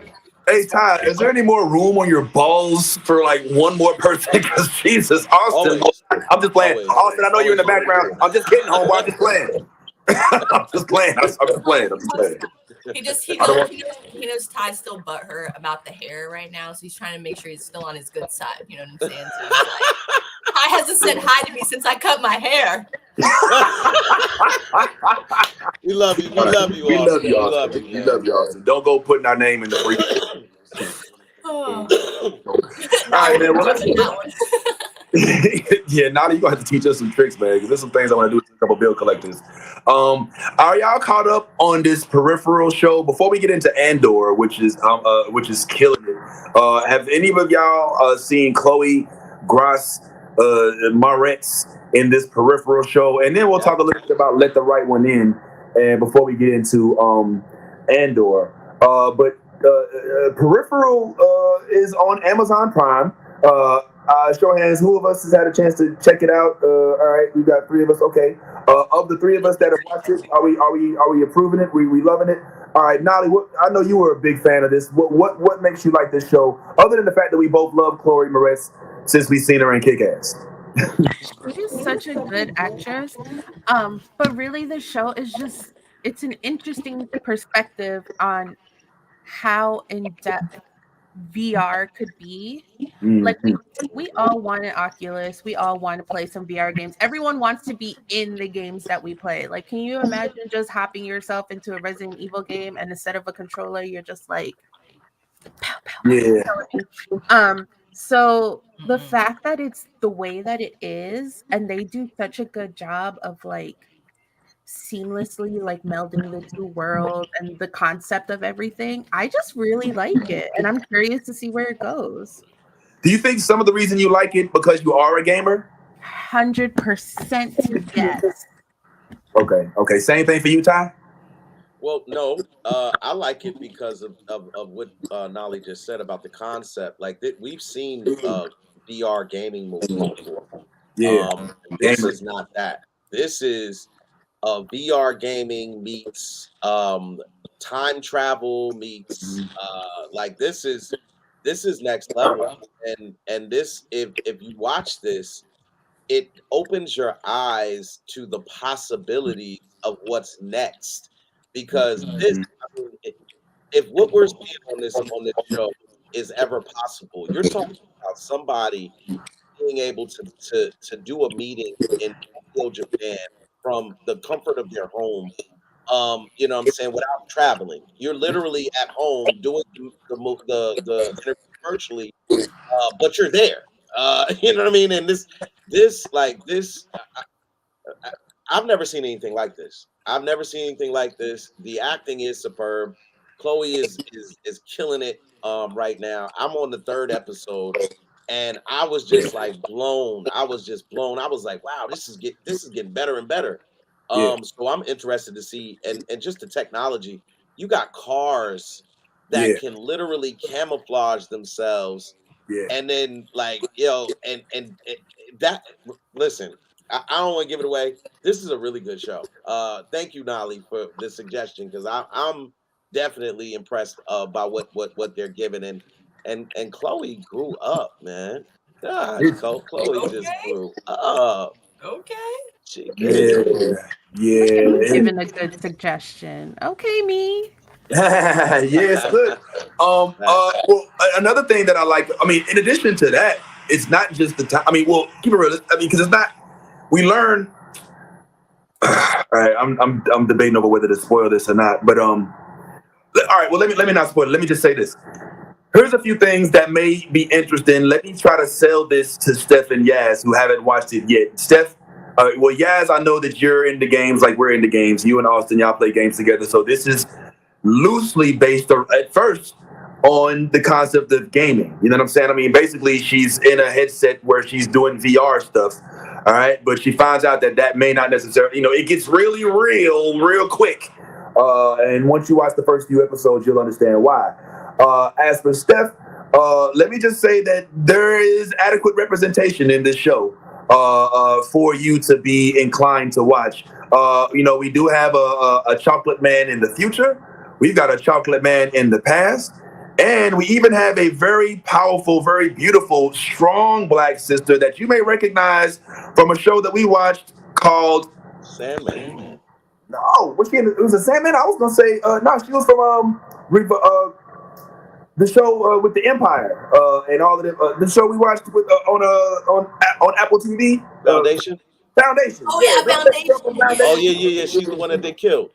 Hey Ty, is there any more room on your balls for like one more person? Because Jesus, Austin, I'm just playing. Austin, I know you're in the background. I'm just kidding, homeboy. I'm just playing. I'm just playing. He knows Ty's still butthurt about the hair right now, so he's trying to make sure he's still on his good side. You know what I'm saying? So he's like, Ty hasn't said hi to me since I cut my hair. We love you. We love you, Austin. We love you, Austin. Don't go putting our name in the free. All right, man. Well, yeah, now you're gonna have to teach us some tricks, man, because there's some things I want to do with a couple bill collectors. Are y'all caught up on this Peripheral show? Before we get into Andor, which is killing it, have any of y'all seen Chloe Grace Moretz in this Peripheral show? And then we'll talk a little bit about Let the Right One In, and before we get into Andor. But Peripheral is on Amazon Prime. Show of hands, who of us has had a chance to check it out? All right, we've got three of us. Okay, of the three of us that have watched it, are we approving it? We loving it? All right, Nolly, I know you were a big fan of this. What makes you like this show, other than the fact that we both love Chloe Moretz since we've seen her in Kick-Ass? She's such a good actress, but really the show is it's an interesting perspective on how in-depth VR could be. Like we all want an Oculus, we all want to play some VR games. Everyone wants to be in the games that we play. Like, can you imagine just hopping yourself into a Resident Evil game and instead of a controller, you're just like Yeah. So the fact that it's the way that it is, and they do such a good job of like seamlessly like melding the two worlds and the concept of everything, I just really like it, and I'm curious to see where it goes. Do you think some of the reason you like it because you are a gamer? 100% yes. Okay. Same thing for you, Ty? Well, no, I like it because of what Nolly just said about the concept. Like we've seen VR gaming movies before. Yeah. This Gamer. is not that. This is VR gaming meets time travel meets like this is next level. And this if you watch this, it opens your eyes to the possibilities of what's next because this I mean, if what we're seeing on this show is ever possible, you're talking about somebody being able to do a meeting in Tokyo, Japan from the comfort of their home. You know what I'm saying, without traveling. You're literally at home doing the interview virtually, but you're there. You know what I mean? And this like this I, I've never seen anything like this. I've never seen anything like this. The acting is superb. Chloe is killing it right now. I'm on the third episode and I was just like blown. I was just blown. I was like, wow, this is getting better and better. Yeah. So I'm interested to see and just the technology. You got cars Yeah. that can literally camouflage themselves Yeah. and then like and that listen, I don't want to give it away. This is a really good show. Thank you, Nolly, for the suggestion because I'm definitely impressed by what they're giving and Chloe grew up, man. Gosh, Chloe just grew up. Okay. She Yeah. did. Yeah. Given a good suggestion. Okay, me. Yes, good. Well, another thing that I like, I mean, in addition to that, it's not just the time. I mean, well, keep it real. I mean, because it's not. We learn. All right, I'm debating over whether to spoil this or not, but all right. Well, let me not spoil it. Let me just say this. Here's a few things that may be interesting. Let me try to sell this to Steph and Yaz who haven't watched it yet. Steph, well, Yaz, I know that you're into games like we're into games. You and Austin, y'all play games together, so this is loosely based at first on the concept of gaming. You know what I'm saying? I mean, basically, she's in a headset where she's doing VR stuff. All right, but she finds out that may not necessarily, it gets really real quick. And once you watch the first few episodes, you'll understand why. As for Steph, let me just say that there is adequate representation in this show for you to be inclined to watch. We do have a chocolate man in the future. We've got a chocolate man in the past. And we even have a very powerful, very beautiful, strong black sister that you may recognize from a show that we watched called Sandman. No, was she it was a Sandman? I was gonna say no, she was from the show with the Empire and all of the show we watched with on Apple TV. Foundation. Foundation. Oh yeah, Foundation. Oh yeah. She's the one that they killed.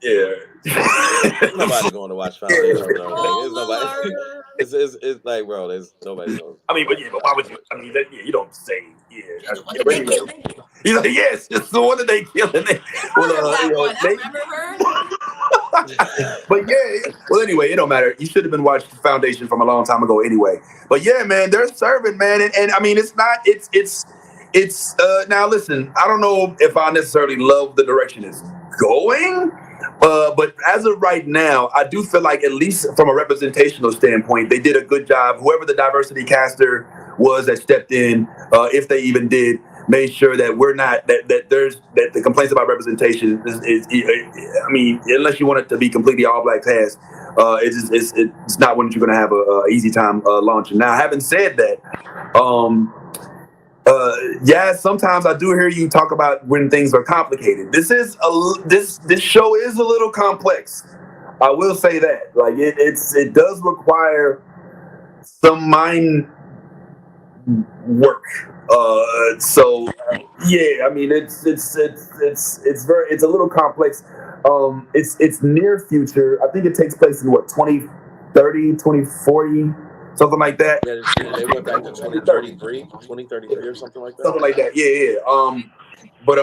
Yeah. Nobody going to watch Foundation. Oh, nobody. It's like, bro, there's nobody going. I mean, but why would you? I mean, you don't say. Yeah. They killed him. He's like, yes, it's the one that they killed. But yeah, well, anyway, it don't matter. You should have been watching Foundation from a long time ago, anyway. But yeah, man, they're serving, man, and I mean, it's not. It's. Now, listen, I don't know if I necessarily love the direction it's going. But as of right now, I do feel like, at least from a representational standpoint, they did a good job. Whoever the diversity caster was that stepped in, if they even did, made sure that we're not that the complaints about representation is I mean, unless you want it to be completely all black cast, it's not one that you're going to have a easy time launching. Now, having said that, yeah, sometimes I do hear you talk about when things are complicated. This show is a little complex. I will say that. Like it does require some mind work. So yeah, I mean it's a little complex. It's near future. I think it takes place in what 2030, 2040, something like that. Yeah, they went back to 2033 or something like that. Something like that. Yeah. But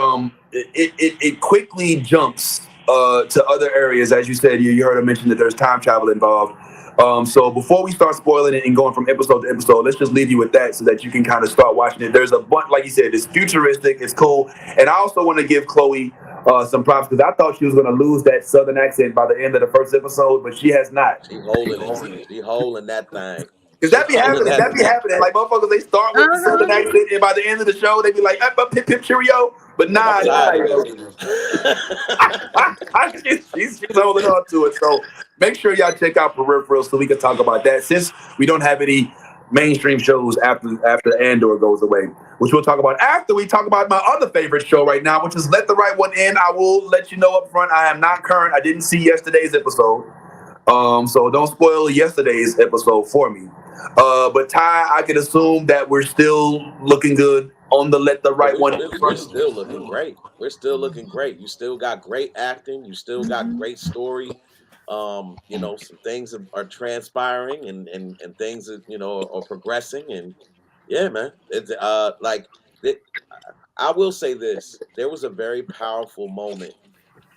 it quickly jumps to other areas, as you said. You heard him mention that there's time travel involved. So before we start spoiling it and going from episode to episode, let's just leave you with that so that you can kind of start watching it. There's a bunch, like you said, it's futuristic, it's cool, and I also want to give Chloe some props because I thought she was going to lose that southern accent by the end of the first episode, but she has not. She holding it. She holding that thing. Because that be happening. Like motherfuckers, they start with the southern accent, and by the end of the show, they be like, pip pip cheerio. But nah, she's holding on to it. So make sure y'all check out Peripheral so we can talk about that. Since we don't have any mainstream shows after Andor goes away, which we'll talk about after we talk about my other favorite show right now, which is Let the Right One In. I will let you know up front, I am not current. I didn't see yesterday's episode. So don't spoil yesterday's episode for me. But Ty, I can assume that we're still looking good on the Let the Right One In. We're still looking great. We're still looking great. You still got great acting. You still got great story. Some things are transpiring and things are progressing. And yeah, man, it's I will say this: there was a very powerful moment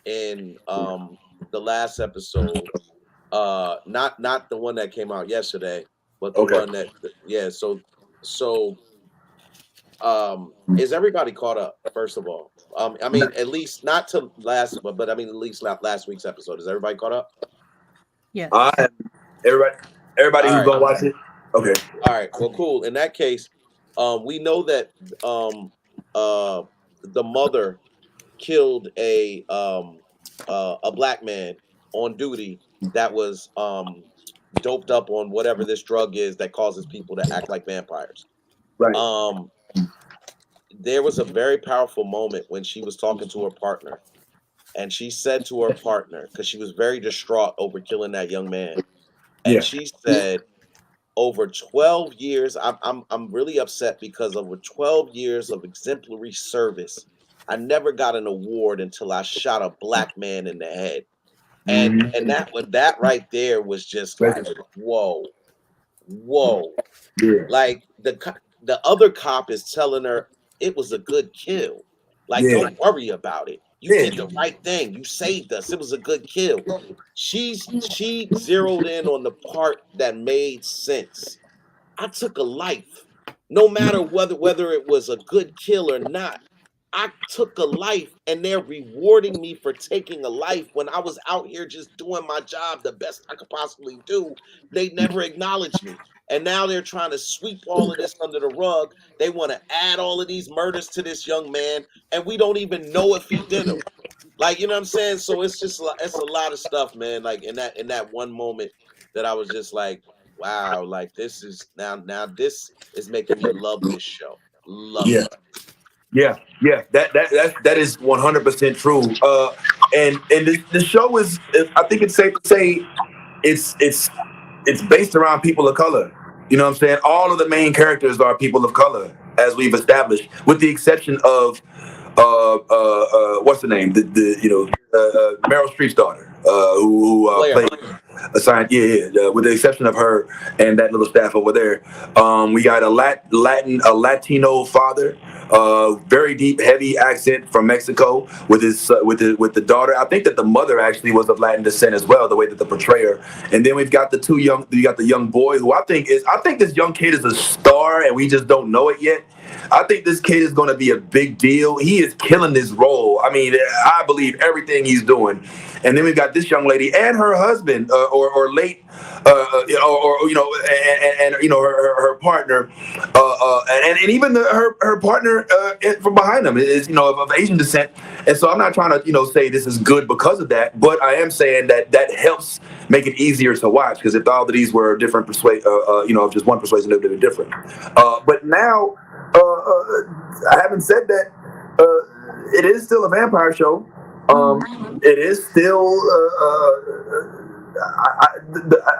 in the last episode. Not the one that came out yesterday, but the one that is everybody caught up? First of all, I mean, at least not to last, but I mean, at least last week's episode. Is everybody caught up? Yeah. Everybody who's gonna watch it. Okay. All right. Well, cool. In that case, we know that the mother killed a black man on duty that was doped up on whatever this drug is that causes people to act like vampires. Right. There was a very powerful moment when she was talking to her partner, and she said to her partner, because she was very distraught over killing that young man, and she said, over 12 years, I'm really upset because over 12 years of exemplary service, I never got an award until I shot a black man in the head. And that right there was just like, whoa. Yeah. Like the other cop is telling her it was a good kill. Like, don't worry about it. You did the right thing. You saved us. It was a good kill. She zeroed in on the part that made sense. I took a life, no matter whether it was a good kill or not. I took a life, and they're rewarding me for taking a life when I was out here just doing my job the best I could possibly do. They never acknowledged me. And now they're trying to sweep all of this under the rug. They want to add all of these murders to this young man, and we don't even know if he did them. Like, you know what I'm saying? So it's a lot of stuff, man. Like in that one moment that I was just like, wow, like this is now this is making me love this show. Love it. Yeah, that is 100% true. And the show is, I think it's safe to say, it's based around people of color. You know what I'm saying? All of the main characters are people of color, as we've established, with the exception of what's the name? Meryl Streep's daughter, who played assigned. With the exception of her and that little staff over there, we got a Latino father, very deep, heavy accent from Mexico with the daughter. I think that the mother actually was of Latin descent as well, the way that the portrayer. And then we've got the young boy who I think this young kid is a star, and we just don't know it yet. I think this kid is going to be a big deal. He is killing this role. I mean, I believe everything he's doing. And then we've got this young lady and her husband, or late, her partner, and even her partner from behind them is of Asian descent. And so I'm not trying to say this is good because of that, but I am saying that helps make it easier to watch, because if all of these were different if just one persuasion, they would be different. But now. I haven't said that it is still a vampire show. It is still.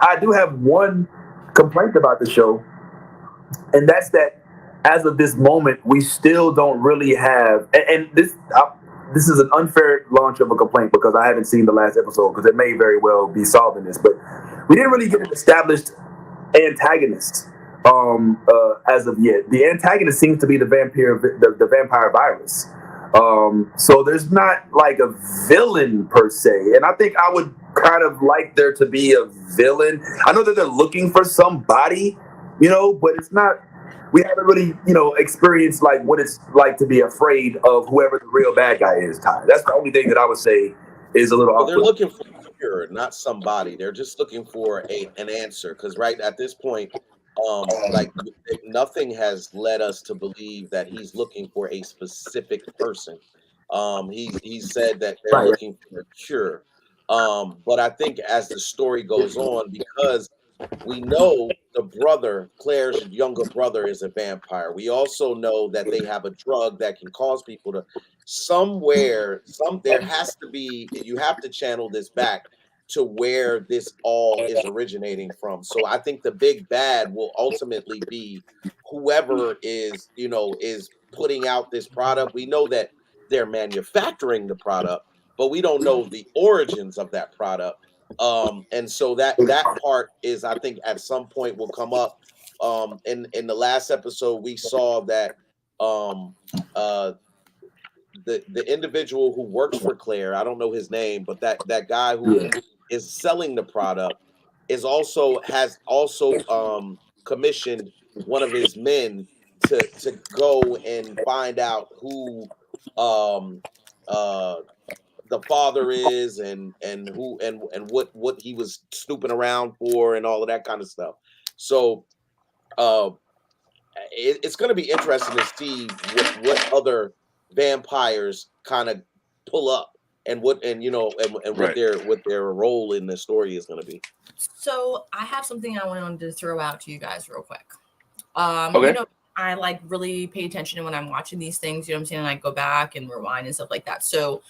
I do have one complaint about the show, and that's that as of this moment, we still don't really have. And this, this is an unfair launch of a complaint because I haven't seen the last episode because it may very well be solving this, but we didn't really get an established antagonist as of yet. The antagonist seems to be the vampire virus. So there's not like a villain per se, and I think I would kind of like there to be a villain. I know that they're looking for somebody, but it's not. We haven't really, experienced like what it's like to be afraid of whoever the real bad guy is. Ty. That's the only thing that I would say is a little. Well, they're looking for a cure, not somebody. They're just looking for an answer. Because right at this point, like nothing has led us to believe that he's looking for a specific person. He said that they're looking for a cure. But I think as the story goes on, because we know the brother, Claire's younger brother, is a vampire. We also know that they have a drug that can cause people to there has to be, you have to channel this back to where this all is originating from. So I think the big bad will ultimately be whoever is putting out this product. We know that they're manufacturing the product, but we don't know the origins of that product. And so that part is, I think, at some point will come up. In the last episode, we saw that the individual who works for Claire, I don't know his name, but that guy who is selling the product has also commissioned one of his men to go and find out who the father is and who and what he was snooping around for and all of that kind of stuff. So it's going to be interesting to see what other vampires kind of pull up and what their role in the story is going to be. So I have something I wanted to throw out to you guys real quick. Okay. I like really pay attention when I'm watching these things, I'm saying? I go back and rewind and stuff like that. So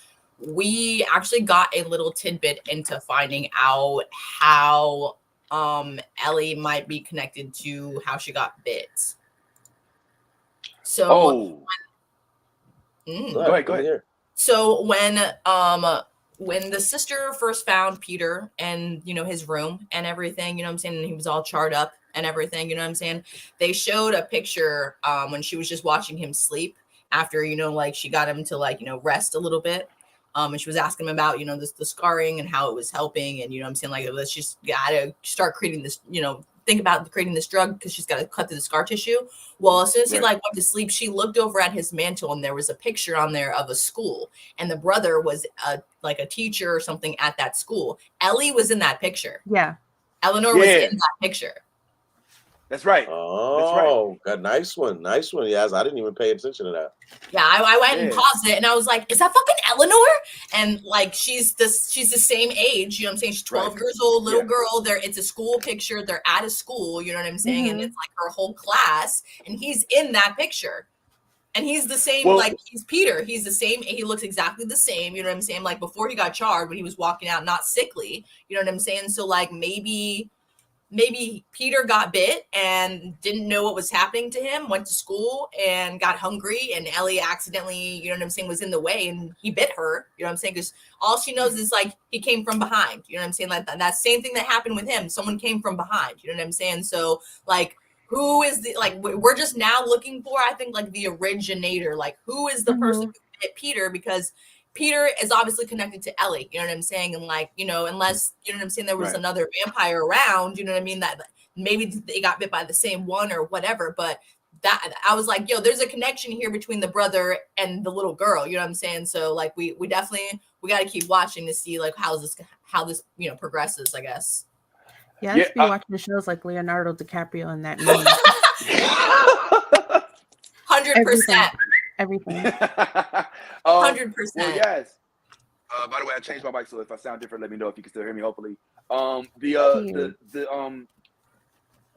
we actually got a little tidbit into finding out how Ellie might be connected to how she got bit. So go ahead. So when the sister first found Peter and his room and everything, and he was all charred up and everything, they showed a picture when she was just watching him sleep after she got him to rest a little bit. And she was asking him about the scarring and how it was helping, and let's just gotta start creating this, think about creating this drug because she's got to cut through the scar tissue. Well, as soon as he went to sleep, she looked over at his mantle and there was a picture on there of a school, and the brother was a teacher or something at that school. Ellie was in that picture. Yeah, Eleanor was in that picture. That's right. Oh, a nice one. Yes, I didn't even pay attention to that. Yeah, I went and paused it, and I was like, "Is that fucking Eleanor?" And she's the same age. She's 12 years old, little girl. It's a school picture. They're at a school. You know what I'm saying? Mm-hmm. And it's like her whole class, and he's in that picture. And he's the same, he's Peter. He's the same. He looks exactly the same. You know what I'm saying? Like before he got charred, when he was walking out, not sickly. You know what I'm saying? So maybe Peter got bit and didn't know what was happening to him, went to school and got hungry, and Ellie accidentally, was in the way and he bit her, because all she knows is he came from behind, that same thing that happened with him. Someone came from behind, So who is we're just now looking for, I think, the originator, who is the person who bit Peter, because Peter is obviously connected to Ellie, you know what I'm saying? And unless, there was another vampire around, that maybe they got bit by the same one or whatever. But that I was like, there's a connection here between the brother and the little girl, you know what I'm saying? So we definitely, we got to keep watching to see how this progresses, I guess. Yeah, I should be watching the shows like Leonardo DiCaprio and that movie. 100%. Everything. 100%. Well, yes. By the way, I changed my mic, so if I sound different, let me know if you can still hear me. Hopefully, I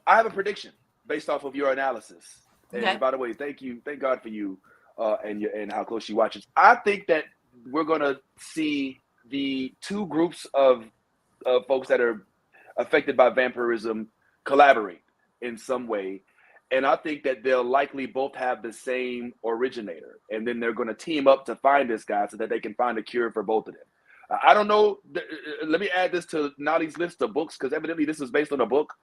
have a prediction based off of your analysis. Okay. And by the way, thank God for you, and how close you watch it. I think that we're gonna see the two groups of folks that are affected by vampirism collaborate in some way. And I think that they'll likely both have the same originator. And then they're going to team up to find this guy so that they can find a cure for both of them. I don't know. Let me add this to Nadi's list of books, because evidently this is based on a book.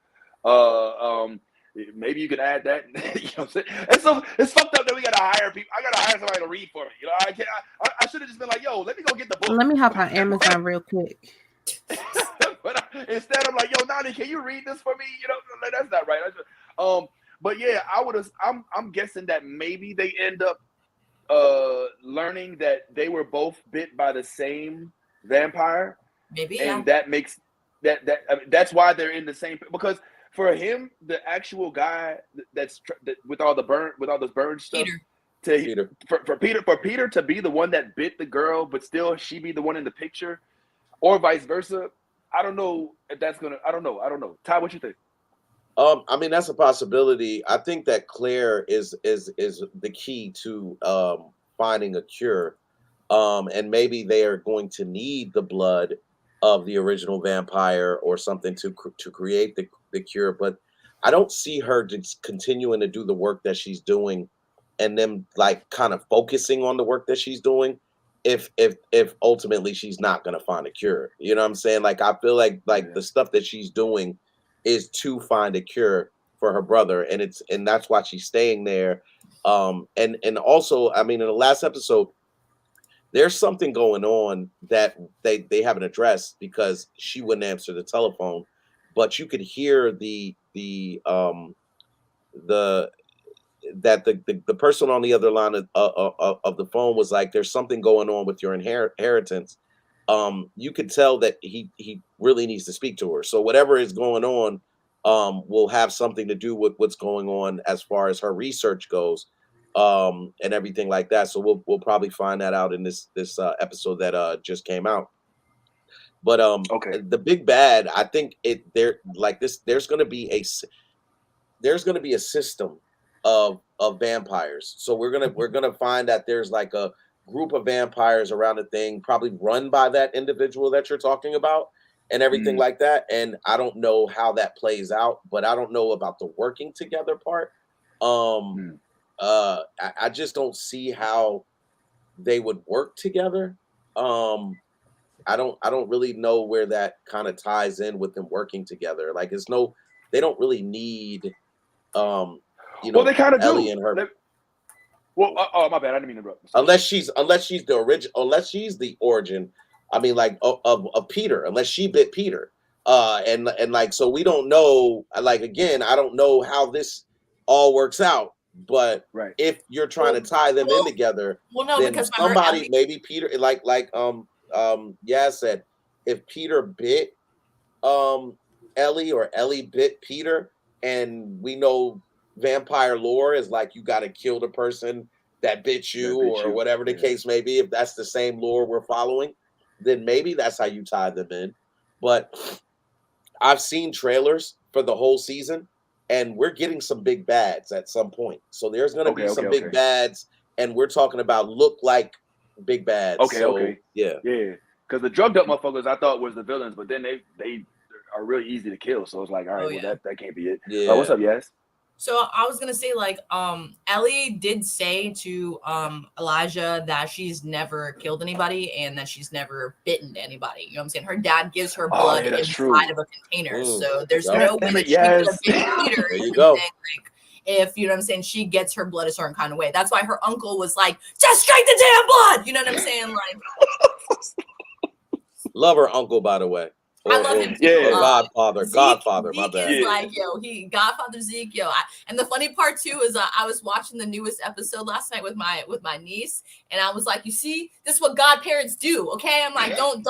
Maybe you could add that. You know what I'm saying? It's fucked up that we got to hire people. I got to hire somebody to read for me. You know, I should have just been like, yo, let me go get the book. Let me hop on Amazon real quick. But instead, I'm like, yo, Nani, can you read this for me? You know, that's not right. But yeah, I'm guessing that maybe they end up learning that they were both bit by the same vampire. Maybe, and that makes that's why they're in the same, because for him, the actual guy that with all this burn stuff, for Peter to be the one that bit the girl, but still she be the one in the picture, or vice versa. I don't know if that's gonna. I don't know. Ty, what you think? I mean, that's a possibility. I think that Claire is the key to finding a cure, and maybe they are going to need the blood of the original vampire or something to create the cure. But I don't see her just continuing to do the work that she's doing, and then like kind of focusing on the work that she's doing. If ultimately she's not going to find a cure, you know what I'm saying? Like I feel like the stuff that she's doing is to find a cure for her brother, and that's why she's staying there. And also, I mean, in the last episode, there's something going on that they haven't addressed, because she wouldn't answer the telephone, but you could hear the person on the other line of the phone was like, there's something going on with your inheritance. You could tell that he really needs to speak to her. So whatever is going on will have something to do with what's going on as far as her research goes, and everything like that. So we'll probably find that out in this episode that just came out. But the big bad, I think there's going to be a system of vampires. So we're gonna find that there's like a group of vampires around the thing, probably run by that individual that you're talking about, and everything like that. And I don't know how that plays out, but I don't know about the working together part. I just don't see how they would work together. I don't really know where that kind of ties in with them working together. Like they don't really need they kind of Ellie do. And her. Oh, my bad. I didn't mean to interrupt. Unless she's the origin, unless she's the origin. I mean, like of Peter. Unless she bit Peter, and like, so we don't know. Like, again, I don't know how this all works out. But if you're trying to tie them in together, then because somebody, maybe Peter, like Yaz said, if Peter bit Ellie, or Ellie bit Peter, and we know vampire lore is like you got to kill the person that bit you, or whatever the case may be. If that's the same lore we're following, then maybe that's how you tie them in. But I've seen trailers for the whole season, and we're getting some big bads at some point. So there's going to be some big bads, and we're talking about look like big bads. Yeah. Because the drugged up motherfuckers I thought was the villains, but then they are really easy to kill. So it's like, all right, that can't be it. Yeah. What's up, Yas? So I was gonna say, like, Ellie did say to Elijah that she's never killed anybody and that she's never bitten anybody. You know what I'm saying? Her dad gives her blood inside of a container, so there's no way that she could have bitten Peter. There you go. Like, if you know what I'm saying, she gets her blood a certain kind of way. That's why her uncle was like, just drink the damn blood. You know what I'm saying? Like, love her uncle, by the way. I love him too. Yeah, Godfather. Zeke, Godfather, Zeke my bad. is like, Godfather Zeke, and the funny part too is I was watching the newest episode last night with my niece, and I was like, you see, this is what godparents do, okay? I'm like, don't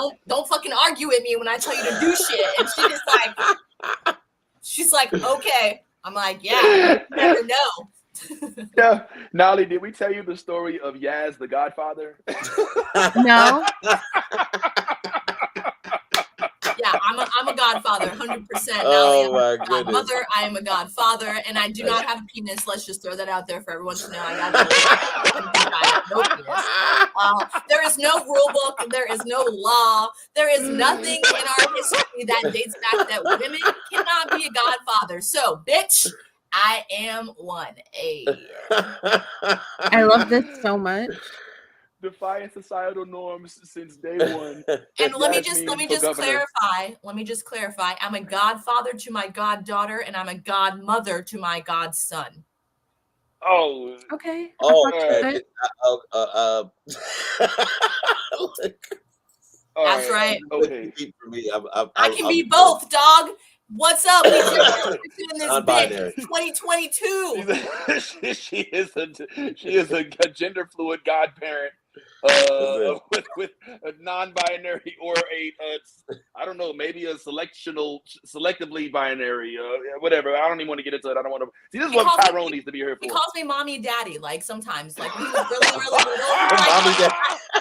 fucking argue with me when I tell you to do shit. And she's like, okay. I'm like, yeah, you never know. Yeah, Nolly, did we tell you the story of Yaz the Godfather? No. Yeah, I'm a godfather, 100%. Oh my goodness. Godmother, I am a godfather, and I do not have a penis. Let's just throw that out there for everyone to know. I got no penis. There is no rule book. There is no law. There is nothing in our history that dates back that women cannot be a godfather. So, bitch, I am one. I love this so much. Defying societal norms since day one. And let me just clarify. I'm a godfather to my goddaughter, and I'm a godmother to my godson. Oh, okay. Okay. That's right. Okay. For me, I can be both, dog. What's up? We in this bitch. 2022. She is a gender fluid godparent with a non-binary or I don't know, maybe a selectively binary, whatever. I don't even want to get into it. I don't want to see. This is what Tyrone needs to be here for. He calls me mommy, daddy. Like sometimes, like when he was really little.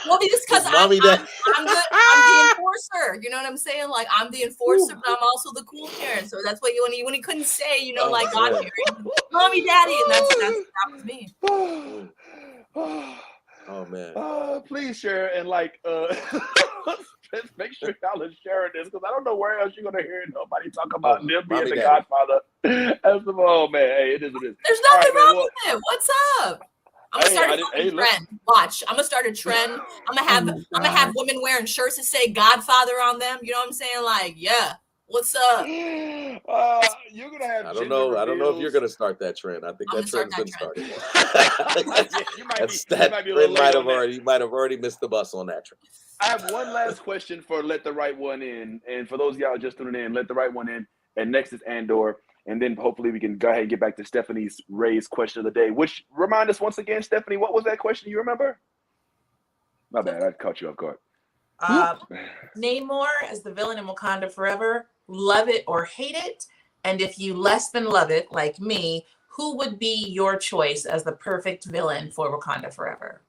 Well, because I'm the enforcer. You know what I'm saying? Like I'm the enforcer, but I'm also the cool parent. So that's what when he couldn't say, you know, like godparent, mommy, daddy, and that was me. Oh man! Please share and make sure y'all are sharing this because I don't know where else you're gonna hear nobody talk about them being the Godfather. Oh man, hey, it is what it is. There's nothing wrong with it. What's up? I'm gonna start a trend. Watch, I'm gonna start a trend. I'm gonna have women wearing shirts that say Godfather on them. You know what I'm saying? Like, yeah. What's up? You're gonna have. I don't know if you're gonna start that trend. I think that trend's been started. You might have already missed the bus on that trend. I have one last question for Let the Right One In, and for those of y'all just tuning in, Let the Right One In, and next is Andor, and then hopefully we can go ahead and get back to Stephanie's raised question of the day. Which remind us once again, Stephanie, what was that question? You remember? My bad, I caught you off guard. Namor as the villain in Wakanda Forever, love it or hate it, and if you less than love it, like me, who would be your choice as the perfect villain for Wakanda Forever?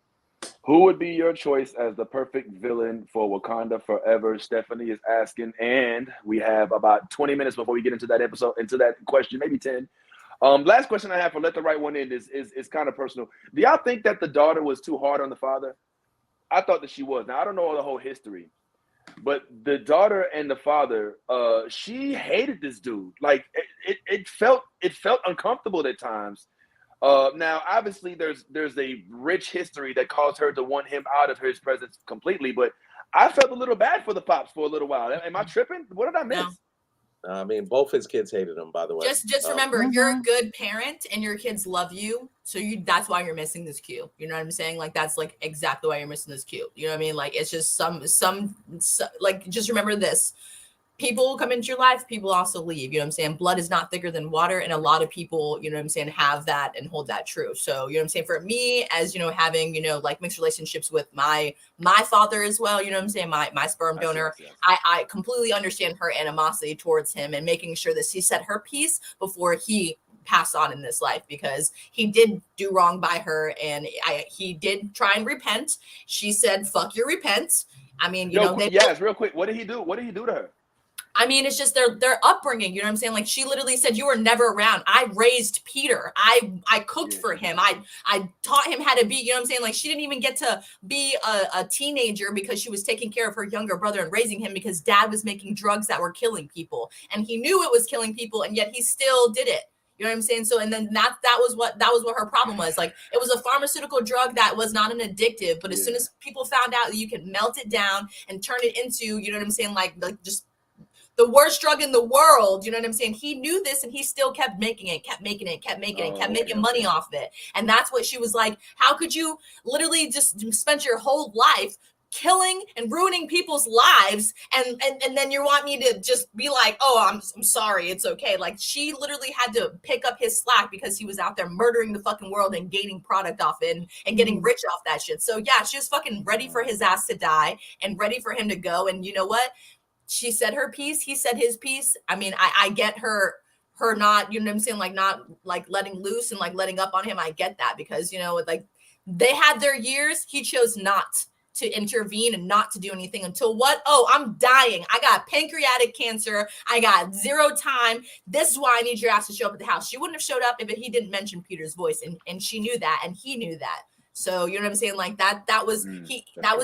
Who would be your choice as the perfect villain for Wakanda Forever? Stephanie is asking, and we have about 20 minutes before we get into that question, maybe 10. Last question I have for Let the Right One In is kind of personal. Do y'all think that the daughter was too hard on the father? I thought that she was. Now I don't know the whole history, but the daughter and the father, she hated this dude. Like it felt uncomfortable at times. Now obviously there's a rich history that caused her to want him out of his presence completely, but I felt a little bad for the pops for a little while. Am I tripping? What did I miss? No. I mean, both his kids hated him, by the way. Just remember, you're a good parent and your kids love you. So that's why you're missing this cue. You know what I'm saying? Like, that's like exactly why you're missing this cue. You know what I mean? Like, it's just some like, just remember this. People come into your life, people also leave. You know what I'm saying? Blood is not thicker than water. And a lot of people, you know what I'm saying, have that and hold that true. So, you know what I'm saying? For me, as, you know, having, you know, like mixed relationships with my father as well, you know what I'm saying? My sperm donor, yes. I completely understand her animosity towards him and making sure that she said her piece before he passed on in this life, because he did do wrong by her. And he did try and repent. She said, fuck your repent. I mean, you know, real quick. What did he do? What did he do to her? I mean, it's just their upbringing. You know what I'm saying? Like, she literally said, you were never around. I raised Peter. I cooked for him. I taught him how to be, you know what I'm saying? Like, she didn't even get to be a teenager because she was taking care of her younger brother and raising him, because dad was making drugs that were killing people. And he knew it was killing people, and yet he still did it. You know what I'm saying? So, and then that was what her problem was. Like, it was a pharmaceutical drug that was not an addictive, but as soon as people found out that you can melt it down and turn it into, you know what I'm saying? Like just the worst drug in the world, you know what I'm saying? He knew this, and he still kept making money off of it. And that's what she was like, how could you literally just spend your whole life killing and ruining people's lives, and then you want me to just be like, oh, I'm sorry, it's okay. Like, she literally had to pick up his slack because he was out there murdering the fucking world and gaining product off it and getting rich off that shit. So yeah, she was fucking ready for his ass to die and ready for him to go. And you know what? She said her piece, he said his piece. I mean, I get her not, you know what I'm saying, like not like letting loose and like letting up on him. I get that, because, you know, like they had their years. He chose not to intervene and not to do anything until what? Oh, I'm dying. I got pancreatic cancer. I got 0 time. This is why I need your ass to show up at the house. She wouldn't have showed up if he didn't mention Peter's voice. And she knew that, and he knew that. So you know what I'm saying? Like that was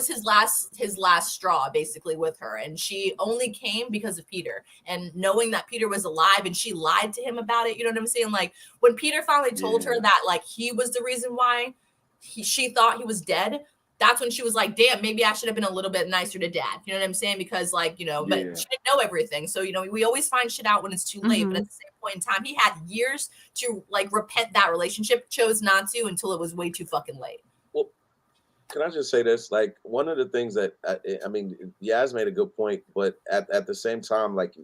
his last straw basically with her. And she only came because of Peter, and knowing that Peter was alive, and she lied to him about it. You know what I'm saying? Like when Peter finally told her that like he was the reason why she thought he was dead, that's when she was like, damn, maybe I should have been a little bit nicer to dad. You know what I'm saying? Because like, you know, but she didn't know everything. So, you know, we always find shit out when it's too late. But at the same point in time, he had years to like repent that relationship, chose not to until it was way too fucking late. Well, can I just say this? Like one of the things that, I mean, Yaz made a good point, but at the same time, like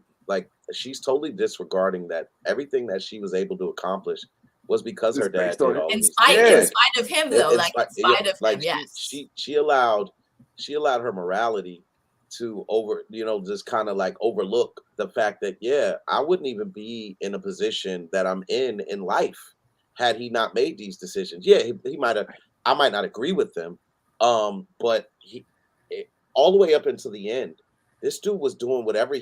she's totally disregarding that everything that she was able to accomplish was because her dad did all in these spite things. of him though, in spite of him, yes. She allowed her morality to just kind of like overlook the fact that I wouldn't even be in a position that I'm in life had he not made these decisions. He might have, I might not agree with them, but all the way up until the end, this dude was doing whatever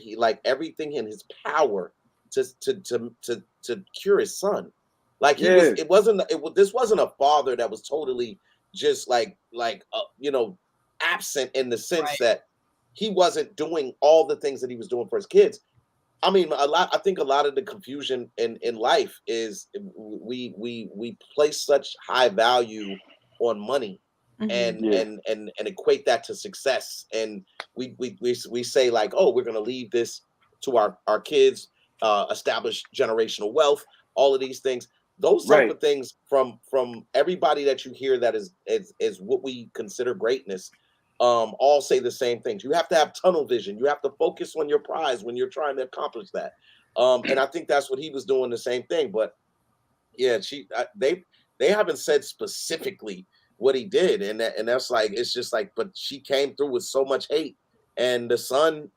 everything in his power to cure his son. Like this wasn't a father that was totally just absent in the sense that he wasn't doing all the things that he was doing for his kids. I mean, I think a lot of the confusion in life is we place such high value on money and equate that to success. And we say like, oh, we're gonna leave this to our kids, establish generational wealth, all of these things. Those type of things from everybody that you hear that is what we consider greatness, all say the same things. You have to have tunnel vision. You have to focus on your prize when you're trying to accomplish that. And I think that's what he was doing, the same thing. But they haven't said specifically what he did, and that's like, it's just like, but she came through with so much hate, and the son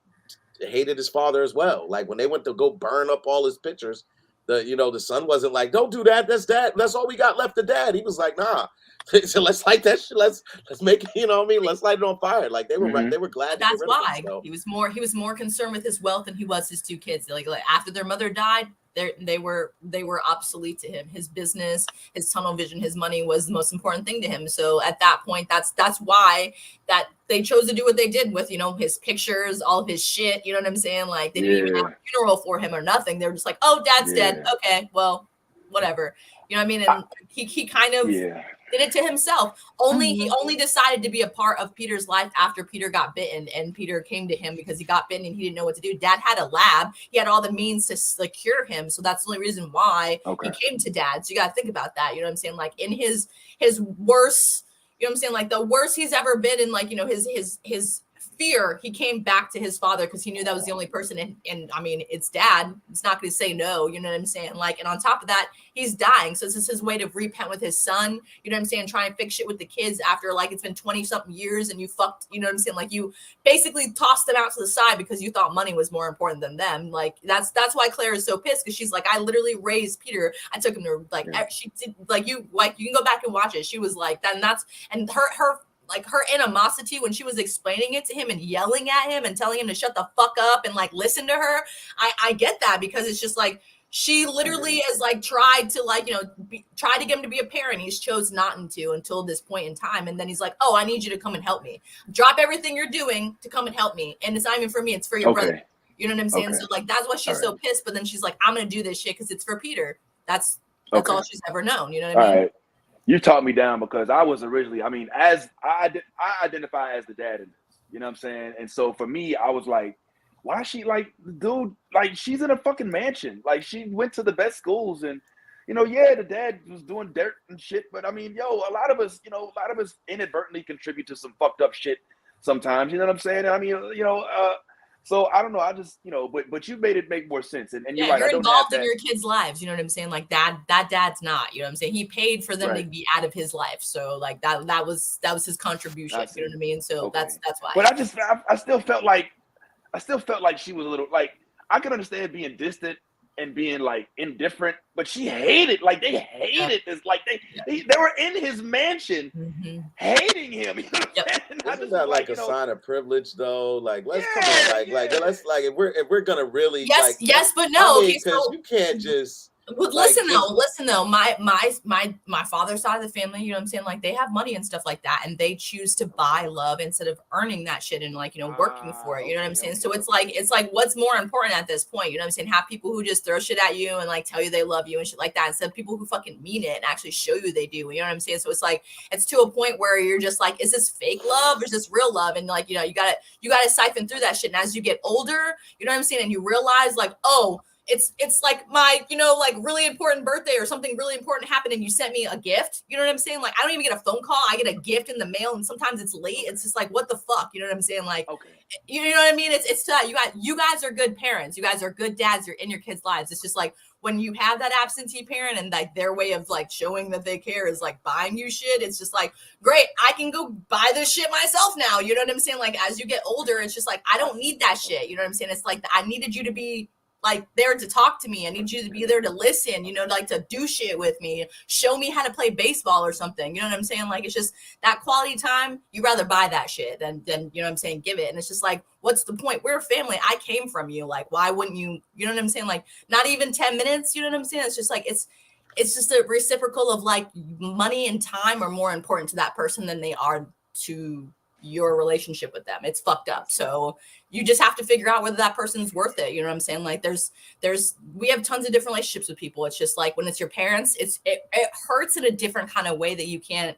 hated his father as well. Like when they went to go burn up all his pictures, the son wasn't like, don't do that, that's dad, that's all we got left of dad. He was like, nah. So let's light that shit. Let's make it, let's light it on fire. Like they were they were glad. That's why he was more concerned with his wealth than he was his two kids. Like after their mother died, they were obsolete to him. His business, his tunnel vision, his money was the most important thing to him. So at that point, that's why that they chose to do what they did with his pictures, all of his shit. You know what I'm saying? Like they didn't even have a funeral for him or nothing. They were just like, oh, dad's dead. Okay, well, whatever. You know what I mean? And he kind of did it to himself. He only decided to be a part of Peter's life after Peter got bitten, and Peter came to him because he got bitten and he didn't know what to do. Dad had a lab. He had all the means to cure him. So that's the only reason why he came to dad. So you got to think about that. You know what I'm saying? Like in his worst, you know what I'm saying? Like the worst he's ever been in, like, his fear, he came back to his father because he knew that was the only person. And I mean, it's dad. It's not going to say no. You know what I'm saying? Like, and on top of that, he's dying. So this is his way to repent with his son. You know what I'm saying? Try and fix shit with the kids after like it's been 20 something years and you fucked, you know what I'm saying? Like you basically tossed them out to the side because you thought money was more important than them. Like that's why Claire is so pissed, because she's like, I literally raised Peter. I took him to she did you can go back and watch it. She was like that, and her animosity when she was explaining it to him and yelling at him and telling him to shut the fuck up and like listen to her. I get that, because it's just like she literally has like tried to get him to be a parent. He's chose not to until this point in time. And then he's like, oh, I need you to come and help me. Drop everything you're doing to come and help me. And it's not even for me. It's for your brother. You know what I'm saying? Okay. So like, that's why she's so pissed. But then she's like, I'm going to do this shit because it's for Peter. That's all she's ever known. You know what I mean? All right. You talked me down because I was originally, as I identify as the dad in this, you know what I'm saying? And so for me, I was like, why is she like, dude, like she's in a fucking mansion. Like she went to the best schools and, the dad was doing dirt and shit. But a lot of us inadvertently contribute to some fucked up shit sometimes, you know what I'm saying? So I don't know. I just, but you made it make more sense. And you're right. You're involved in your kids' lives. You know what I'm saying? Like that dad's not, you know what I'm saying? He paid for them to be out of his life. So like that was his contribution. You know what I mean? So that's why. But I still felt like she was a little, like, I could understand being distant and being like indifferent, but she hated, like they hated this, like they were in his mansion hating him. You know Isn't that like a sign of privilege though? Like let's come on, let's if we're gonna really yes, but no, because you can't just But listen though, my father's side of the family, you know what I'm saying? Like they have money and stuff like that, and they choose to buy love instead of earning that shit and like, you know, working for it. You know what I'm saying? So it's like what's more important at this point? You know what I'm saying? Have people who just throw shit at you and like tell you they love you and shit like that, instead of people who fucking mean it and actually show you they do. You know what I'm saying? So it's like it's to a point where you're just like, is this fake love or is this real love? And like, you know, you gotta siphon through that shit. And as you get older, you know what I'm saying, and you realize like, oh, it's like my, you know, like really important birthday or something really important happened and you sent me a gift. You know what I'm saying? Like I don't even get a phone call. I get a gift in the mail and sometimes it's late. It's just like, what the fuck? You know what I'm saying? Like, you know what I mean? It's that you guys are good parents. You guys are good dads. You're in your kids' lives. It's just like when you have that absentee parent and like their way of like showing that they care is like buying you shit. It's just like, great, I can go buy this shit myself now. You know what I'm saying? Like as you get older, it's just like, I don't need that shit. You know what I'm saying? It's like, I needed you to be like there to talk to me. I need you to be there to listen, you know, like to do shit with me, show me how to play baseball or something. You know what I'm saying? Like, it's just that quality time. You rather buy that shit than, you know what I'm saying, give it. And it's just like, what's the point? We're a family. I came from you. Like, why wouldn't you, you know what I'm saying? Like not even 10 minutes, you know what I'm saying? It's just like, it's just a reciprocal of like money and time are more important to that person than they are to your relationship with them. It's fucked up. So you just have to figure out whether that person's worth it. You know what I'm saying? Like we have tons of different relationships with people. It's just like when it's your parents, it hurts in a different kind of way that you can't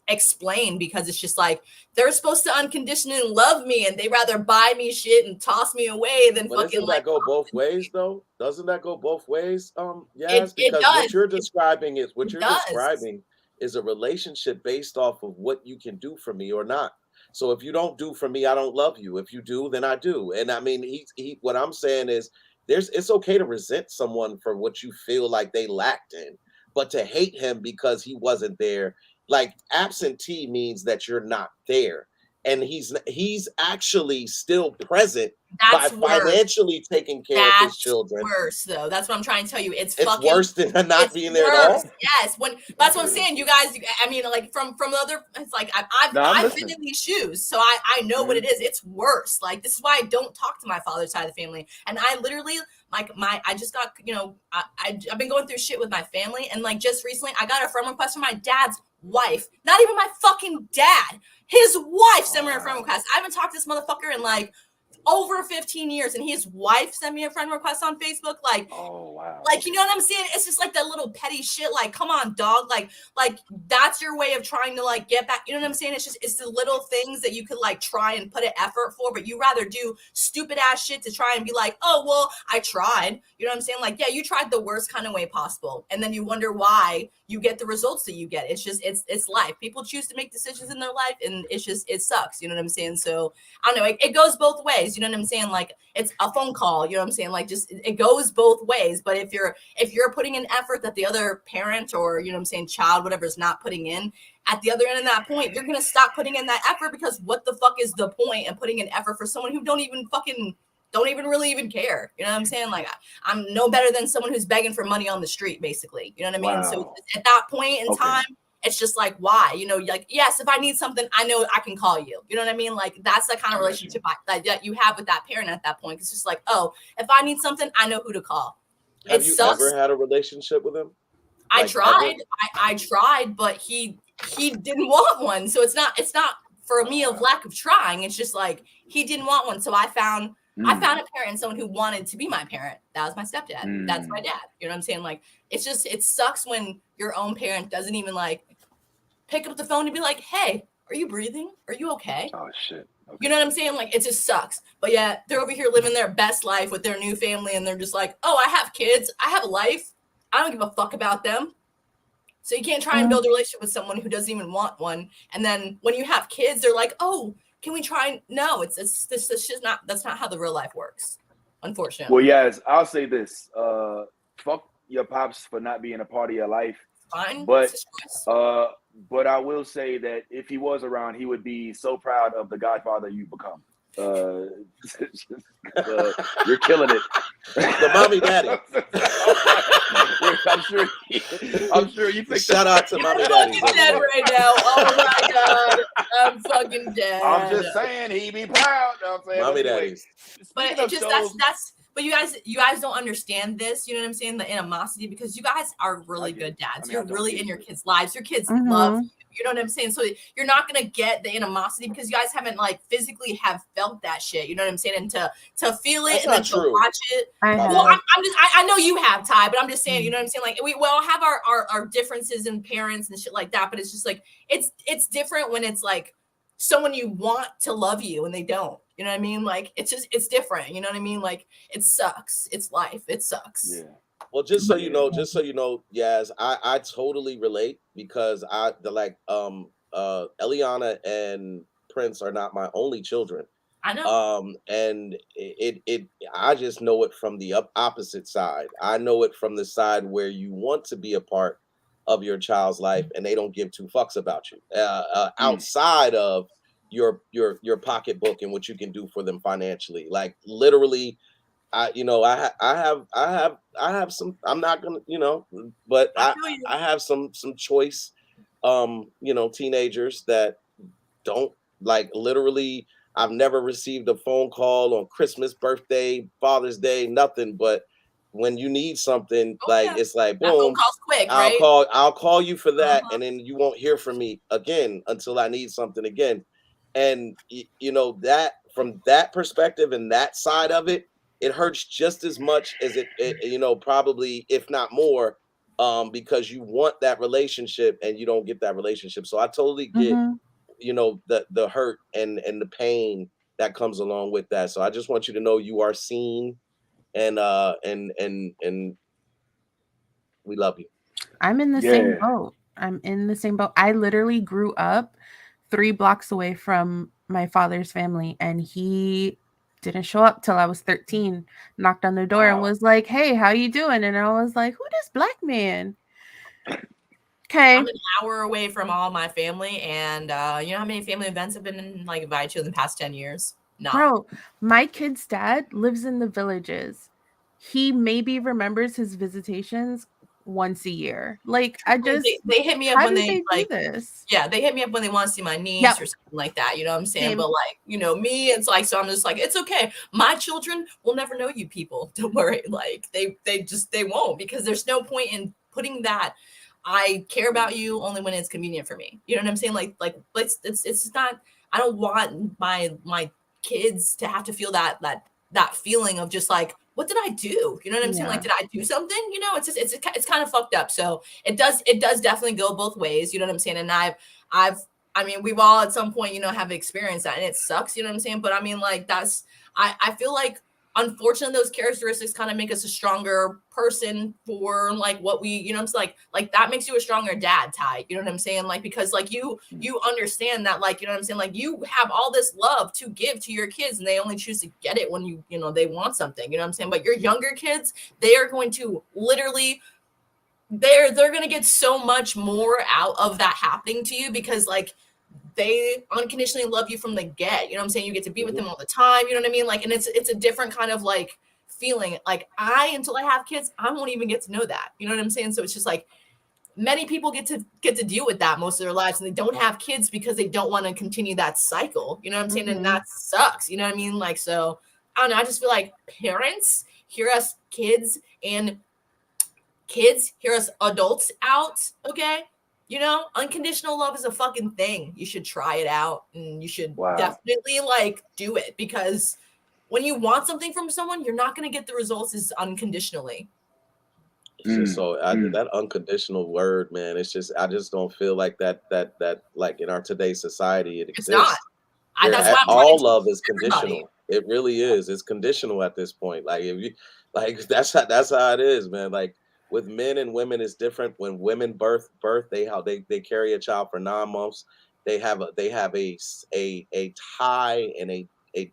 explain, because it's just like they're supposed to unconditionally love me and they rather buy me shit and toss me away than but fucking doesn't that like go both ways though? Doesn't that go both ways? It Because does. what you're describing is a relationship based off of what you can do for me or not. So if you don't do for me, I don't love you. If you do, then I do. And I mean, he what I'm saying is it's okay to resent someone for what you feel like they lacked in, but to hate him because he wasn't there, like absentee means that you're not there. And he's actually still present by financially taking care of his children. That's worse, though. That's what I'm trying to tell you. It's worse than not being there at all. Yes, that's what I'm saying. You guys, I mean, like from other, it's like I've been in these shoes, so I know what it is. It's worse. Like this is why I don't talk to my father's side of the family, and I literally like I just got, you know, I've been going through shit with my family, and like just recently I got a friend request from my dad's wife, not even my fucking dad. His wife sent me a friend request. I haven't talked to this motherfucker in like over 15 years, and his wife sent me a friend request on Facebook. Like, oh wow, like, you know what I'm saying? It's just like that little petty shit. Like, come on, dog. Like that's your way of trying to like get back. You know what I'm saying? It's the little things that you could like try and put an effort for, but you rather do stupid ass shit to try and be like, oh well, I tried. You know what I'm saying? Like, yeah, you tried the worst kind of way possible, and then you wonder why you get the results that you get. It's just it's life. People choose to make decisions in their life, and it sucks. You know what I'm saying? So I don't know. It goes both ways. You know what I'm saying? Like it's a phone call, you know what I'm saying? Like just it goes both ways. But if you're putting an effort that the other parent or, you know what I'm saying, child, whatever, is not putting in, at the other end of that point, you're gonna stop putting in that effort, because what the fuck is the point in putting an effort for someone who don't even really care? You know what I'm saying? Like I'm no better than someone who's begging for money on the street, basically. You know what I mean? Wow. So at that point in time, it's just like, why? You know, like, yes, if I need something, I know I can call you. You know what I mean? Like, that's the kind of relationship that you have with that parent at that point. It's just like, oh, if I need something, I know who to call. Have you ever had a relationship with him? I tried. I tried, but he didn't want one. So it's not for me of lack of trying. It's just like he didn't want one. So I found a parent, someone who wanted to be my parent. That was my stepdad. That's my dad. You know what I'm saying? Like, it sucks when your own parent doesn't even like pick up the phone and be like, hey, are you breathing? Are you okay? Oh, shit. Okay. You know what I'm saying? Like, it just sucks. But yeah, they're over here living their best life with their new family, and they're just like, oh, I have kids. I have a life. I don't give a fuck about them. So you can't try and build a relationship with someone who doesn't even want one. And then when you have kids, they're like, oh, can we try? No, it's just not, that's not how the real life works, unfortunately. Well, yes, I'll say this. Fuck your pops for not being a part of your life. Fine. But I will say that if he was around, he would be so proud of the godfather you've become. You're killing it. The mommy daddy. I'm sure you picked shout out to mommy daddy. I'm fucking dead right now. Oh my god, I'm fucking dead. I'm just saying he be proud. You know what I'm saying? Mommy daddies. But it just that's But you guys don't understand this. You know what I'm saying? The animosity, because you guys are really good dads. You're really in your kids' lives. Your kids love you. You know what I'm saying? So you're not gonna get the animosity because you guys haven't like physically have felt that shit. You know what I'm saying? And to feel it and then to watch it. I know you have, Ty, but I'm just saying. You know what I'm saying? Like we all have our differences in parents and shit like that. But it's just like it's different when it's like someone you want to love you and they don't. You know what I mean? Like it's different. You know what I mean? Like it sucks. It's life. It sucks. Yeah. Well, just so you know, Yaz, I totally relate because Eliana and Prince are not my only children. I know. And it I just know it from the opposite side. I know it from the side where you want to be a part of your child's life and they don't give two fucks about you. Outside of your pocketbook and what you can do for them financially. Like literally I have some, I'm not gonna, but I have some choice, teenagers that don't like literally. I've never received a phone call on Christmas, birthday, Father's Day, nothing. But when you need something, it's like boom, phone call's quick, right? I'll call you for that, and then you won't hear from me again until I need something again. And that from that perspective and that side of it, it hurts just as much as it probably if not more, because you want that relationship and you don't get that relationship. So I totally get the hurt and the pain that comes along with that. So I just want you to know you are seen, and we love you. I'm in the same boat. I literally grew up 3 blocks away from my father's family, and he didn't show up till I was 13. Knocked on the door and was like, "Hey, how you doing?" And I was like, "Who this black man?" Okay. I'm an hour away from all my family, and you know how many family events have been like invited to in the past 10 years? No. Bro, my kid's dad lives in the villages. He maybe remembers his visitations once a year. Like they hit me up when they like this. Yeah, they hit me up when they want to see my niece or something like that. You know what I'm saying? Same. But like, me, it's like, so I'm just like, it's okay. My children will never know you people. Don't worry. Like they won't, because there's no point in putting that. I care about you only when it's convenient for me. You know what I'm saying? Like it's not. I don't want my kids to have to feel that feeling of just like, what did I do? You know what I'm saying? Like, did I do something? It's just it's kind of fucked up. So it does definitely go both ways. You know what I'm saying? And I mean, we've all at some point, have experienced that, and it sucks. You know what I'm saying? But I mean, like I feel like, unfortunately, those characteristics kind of make us a stronger person for like what we, I'm saying, like that makes you a stronger dad, Ty. You know what I'm saying? Like, because like you understand that, like, you know what I'm saying? Like you have all this love to give to your kids, and they only choose to get it when they want something. You know what I'm saying? But your younger kids, they are going to literally, they're going to get so much more out of that happening to you, because like they unconditionally love you from the get. You know what I'm saying? You get to be with them all the time. You know what I mean? Like, and it's a different kind of like feeling. Like until I have kids, I won't even get to know that. You know what I'm saying? So it's just like, many people get to deal with that most of their lives, and they don't have kids because they don't want to continue that cycle. You know what I'm saying? And that sucks. You know what I mean? Like, so I don't know. I just feel like parents hear us kids, and kids hear us adults out. Okay. Unconditional love is a fucking thing. You should try it out, and you should definitely like do it, because when you want something from someone, you're not going to get the results as unconditionally. It's just so that unconditional word, man. It's just, I just don't feel like that like in our today's society it exists. It's not. That's why all love is conditional. It really is. It's conditional at this point. Like if you like that's how it is, man. Like with men and women, it's different. When women birth, they carry a child for 9 months. They have a tie and a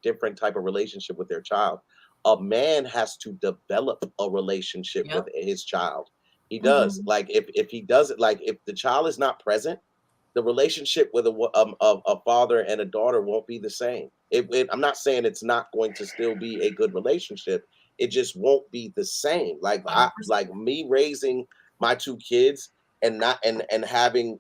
different type of relationship with their child. A man has to develop a relationship with his child. He does. Like if he does it, like if the child is not present, the relationship with a father and a daughter won't be the same. I'm not saying it's not going to still be a good relationship. It just won't be the same. Like me raising my 2 kids and having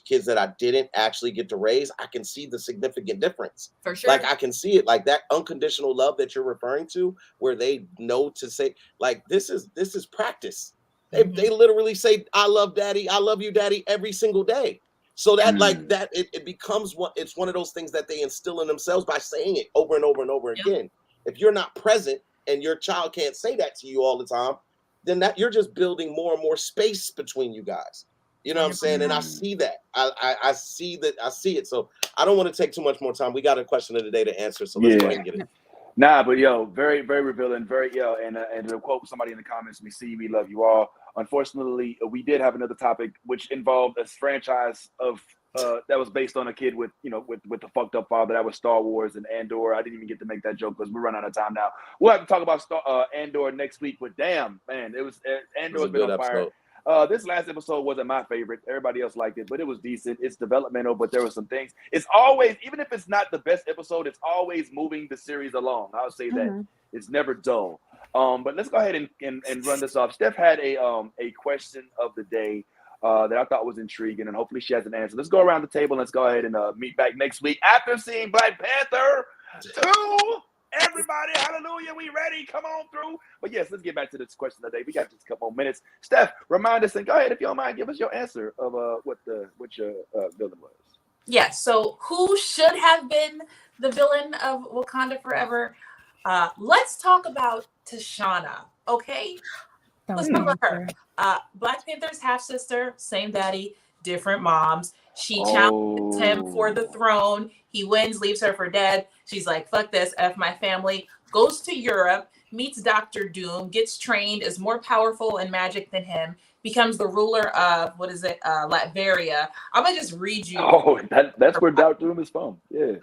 kids that I didn't actually get to raise, I can see the significant difference. For sure. Like I can see it, like that unconditional love that you're referring to, where they know to say, like, this is practice. They literally say, I love daddy, I love you, daddy, every single day. So that like that it becomes it's one of those things that they instill in themselves by saying it over and over and over again. If you're not present and your child can't say that to you all the time, then that you're just building more and more space between you guys. You know what I'm saying? And I see that. I see that. I see it. So I don't want to take too much more time. We got a question of the day to answer. So let's go ahead and get it. Nah, but yo, very, very revealing, and to quote somebody in the comments, we see, we love you all. Unfortunately, we did have another topic which involved a franchise of that was based on a kid with the fucked up father. That was Star Wars and Andor. I didn't even get to make that joke because we're running out of time now. We'll have to talk about Andor next week. But damn, man, it was Andor's been on fire. This last episode wasn't my favorite. Everybody else liked it, but it was decent. It's developmental, but there were some things. It's always, even if it's not the best episode, it's always moving the series along. I'll say that. It's never dull. But let's go ahead and run this off. Steph had a question of the day that I thought was intriguing, and hopefully she has an answer. Let's go around the table and let's go ahead and meet back next week after seeing Black Panther 2. Everybody, hallelujah, we ready? Come on through. But yes, let's get back to this question of the day. We got just a couple more minutes. Steph, remind us, and go ahead if you don't mind, give us your answer of what your villain was. Yes. So who should have been the villain of Wakanda Forever? Let's talk about T'Challa. Okay, let's talk about her. Black Panther's half sister, same daddy, different moms. She challenges him for the throne. He wins, leaves her for dead. She's like, fuck this, F my family. Goes to Europe, meets Dr. Doom, gets trained, is more powerful in magic than him, becomes the ruler of, Latveria. I'm going to just read you. Oh, that's where Dr. Doom is from. Yeah.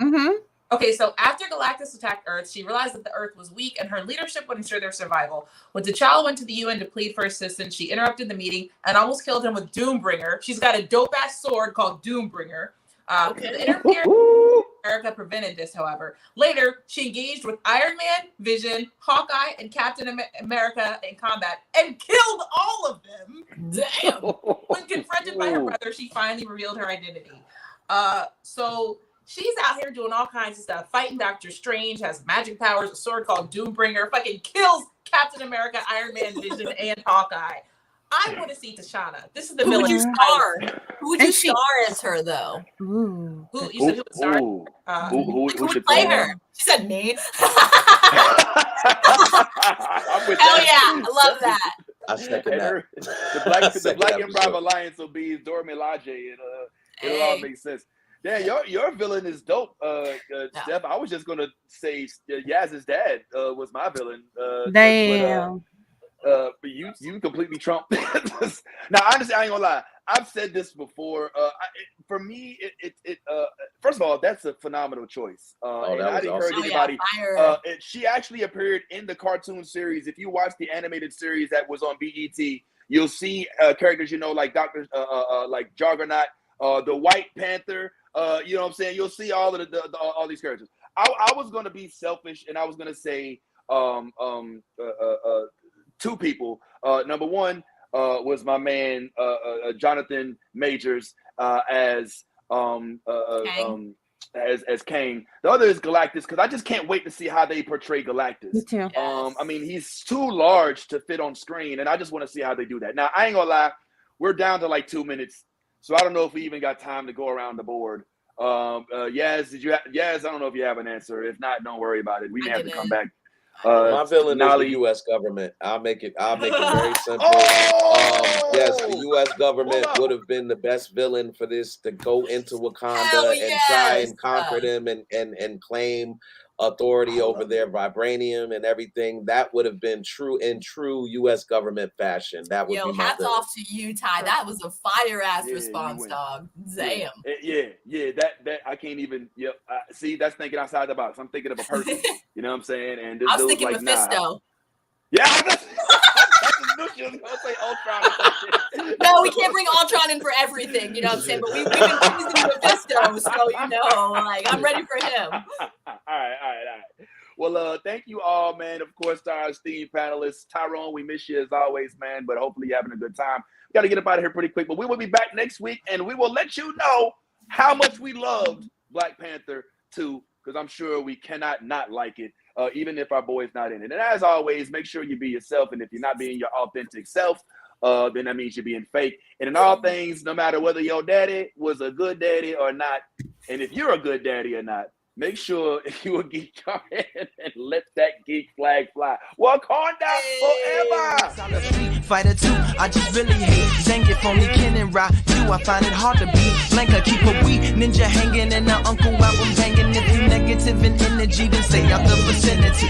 Okay, so after Galactus attacked Earth, she realized that the Earth was weak and her leadership would ensure their survival. When T'Challa went to the UN to plead for assistance, she interrupted the meeting and almost killed him with Doombringer. She's got a dope-ass sword called Doombringer. The interference America prevented this, however. Later, she engaged with Iron Man, Vision, Hawkeye, and Captain America in combat and killed all of them. Damn! When confronted by her brother, she finally revealed her identity. So she's out here doing all kinds of stuff, fighting Doctor Strange, has magic powers, a sword called Doombringer, fucking kills Captain America, Iron Man, Vision, and Hawkeye. I want to see T'Challa. This is the villain. Who would you star as her, though? Who you said who would star? Who should play her? She said me. Hell yeah, I love that. I second that. The Black Improv Alliance will be Dora Milaje, and it'll all make sense. Yeah, your villain is dope, Steph. I was just gonna say Yaz's dad was my villain. Damn. But you completely trumped. Now, honestly, I ain't gonna lie. I've said this before. For me, first of all, that's a phenomenal choice. And I'd encourage anybody. She actually appeared in the cartoon series. If you watch the animated series that was on BET, you'll see characters like like Juggernaut, the White Panther. You know what I'm saying? You'll see all of all these characters. I was gonna be selfish, and I was gonna say two people. Number one was my man Jonathan Majors as Kang. The other is Galactus, because I just can't wait to see how they portray Galactus. Me too. I mean, he's too large to fit on screen, and I just want to see how they do that. Now, I ain't gonna lie, we're down to like 2 minutes, so I don't know if we even got time to go around the board. Yaz, Yaz, I don't know if you have an answer. If not, don't worry about it. We may have to come back. My villain is the U.S. government. I'll make it very simple. Yes, the U.S. government would have been the best villain for this, to go into Wakanda and try and conquer them and claim authority over their vibranium and everything. That would have been true U.S. government fashion. That would be my hats villain. off to you, Ty. That was a fire ass response, dog. Damn. Yeah. That I can't even. Yep. See, that's thinking outside the box. I'm thinking of a person. You know what I'm saying? And this I was thinking like, Mephisto. Yeah. She was gonna say Ultron or some shit. No, we can't bring Ultron in for everything. You know what I'm saying? But we've been teasing Mephisto, so like I'm ready for him. All right. Well, thank you all, man. Of course, to our esteemed panelists. Tyrone, we miss you as always, man, but hopefully you're having a good time. We got to get up out of here pretty quick, but we will be back next week, and we will let you know how much we loved Black Panther 2, because I'm sure we cannot not like it, even if our boy's not in it. And as always, make sure you be yourself, and if you're not being your authentic self, then that means you're being fake. And in all things, no matter whether your daddy was a good daddy or not, and if you're a good daddy or not, make sure you a geek, go ahead and let that geek flag fly. Wakanda forever. I'm a street fighter too. I just really hate Zangief, only Ken and Ra too. I find it hard to be Blanca, keep a wee ninja hanging and her uncle album banging. If you negative in energy, then stay out the vicinity.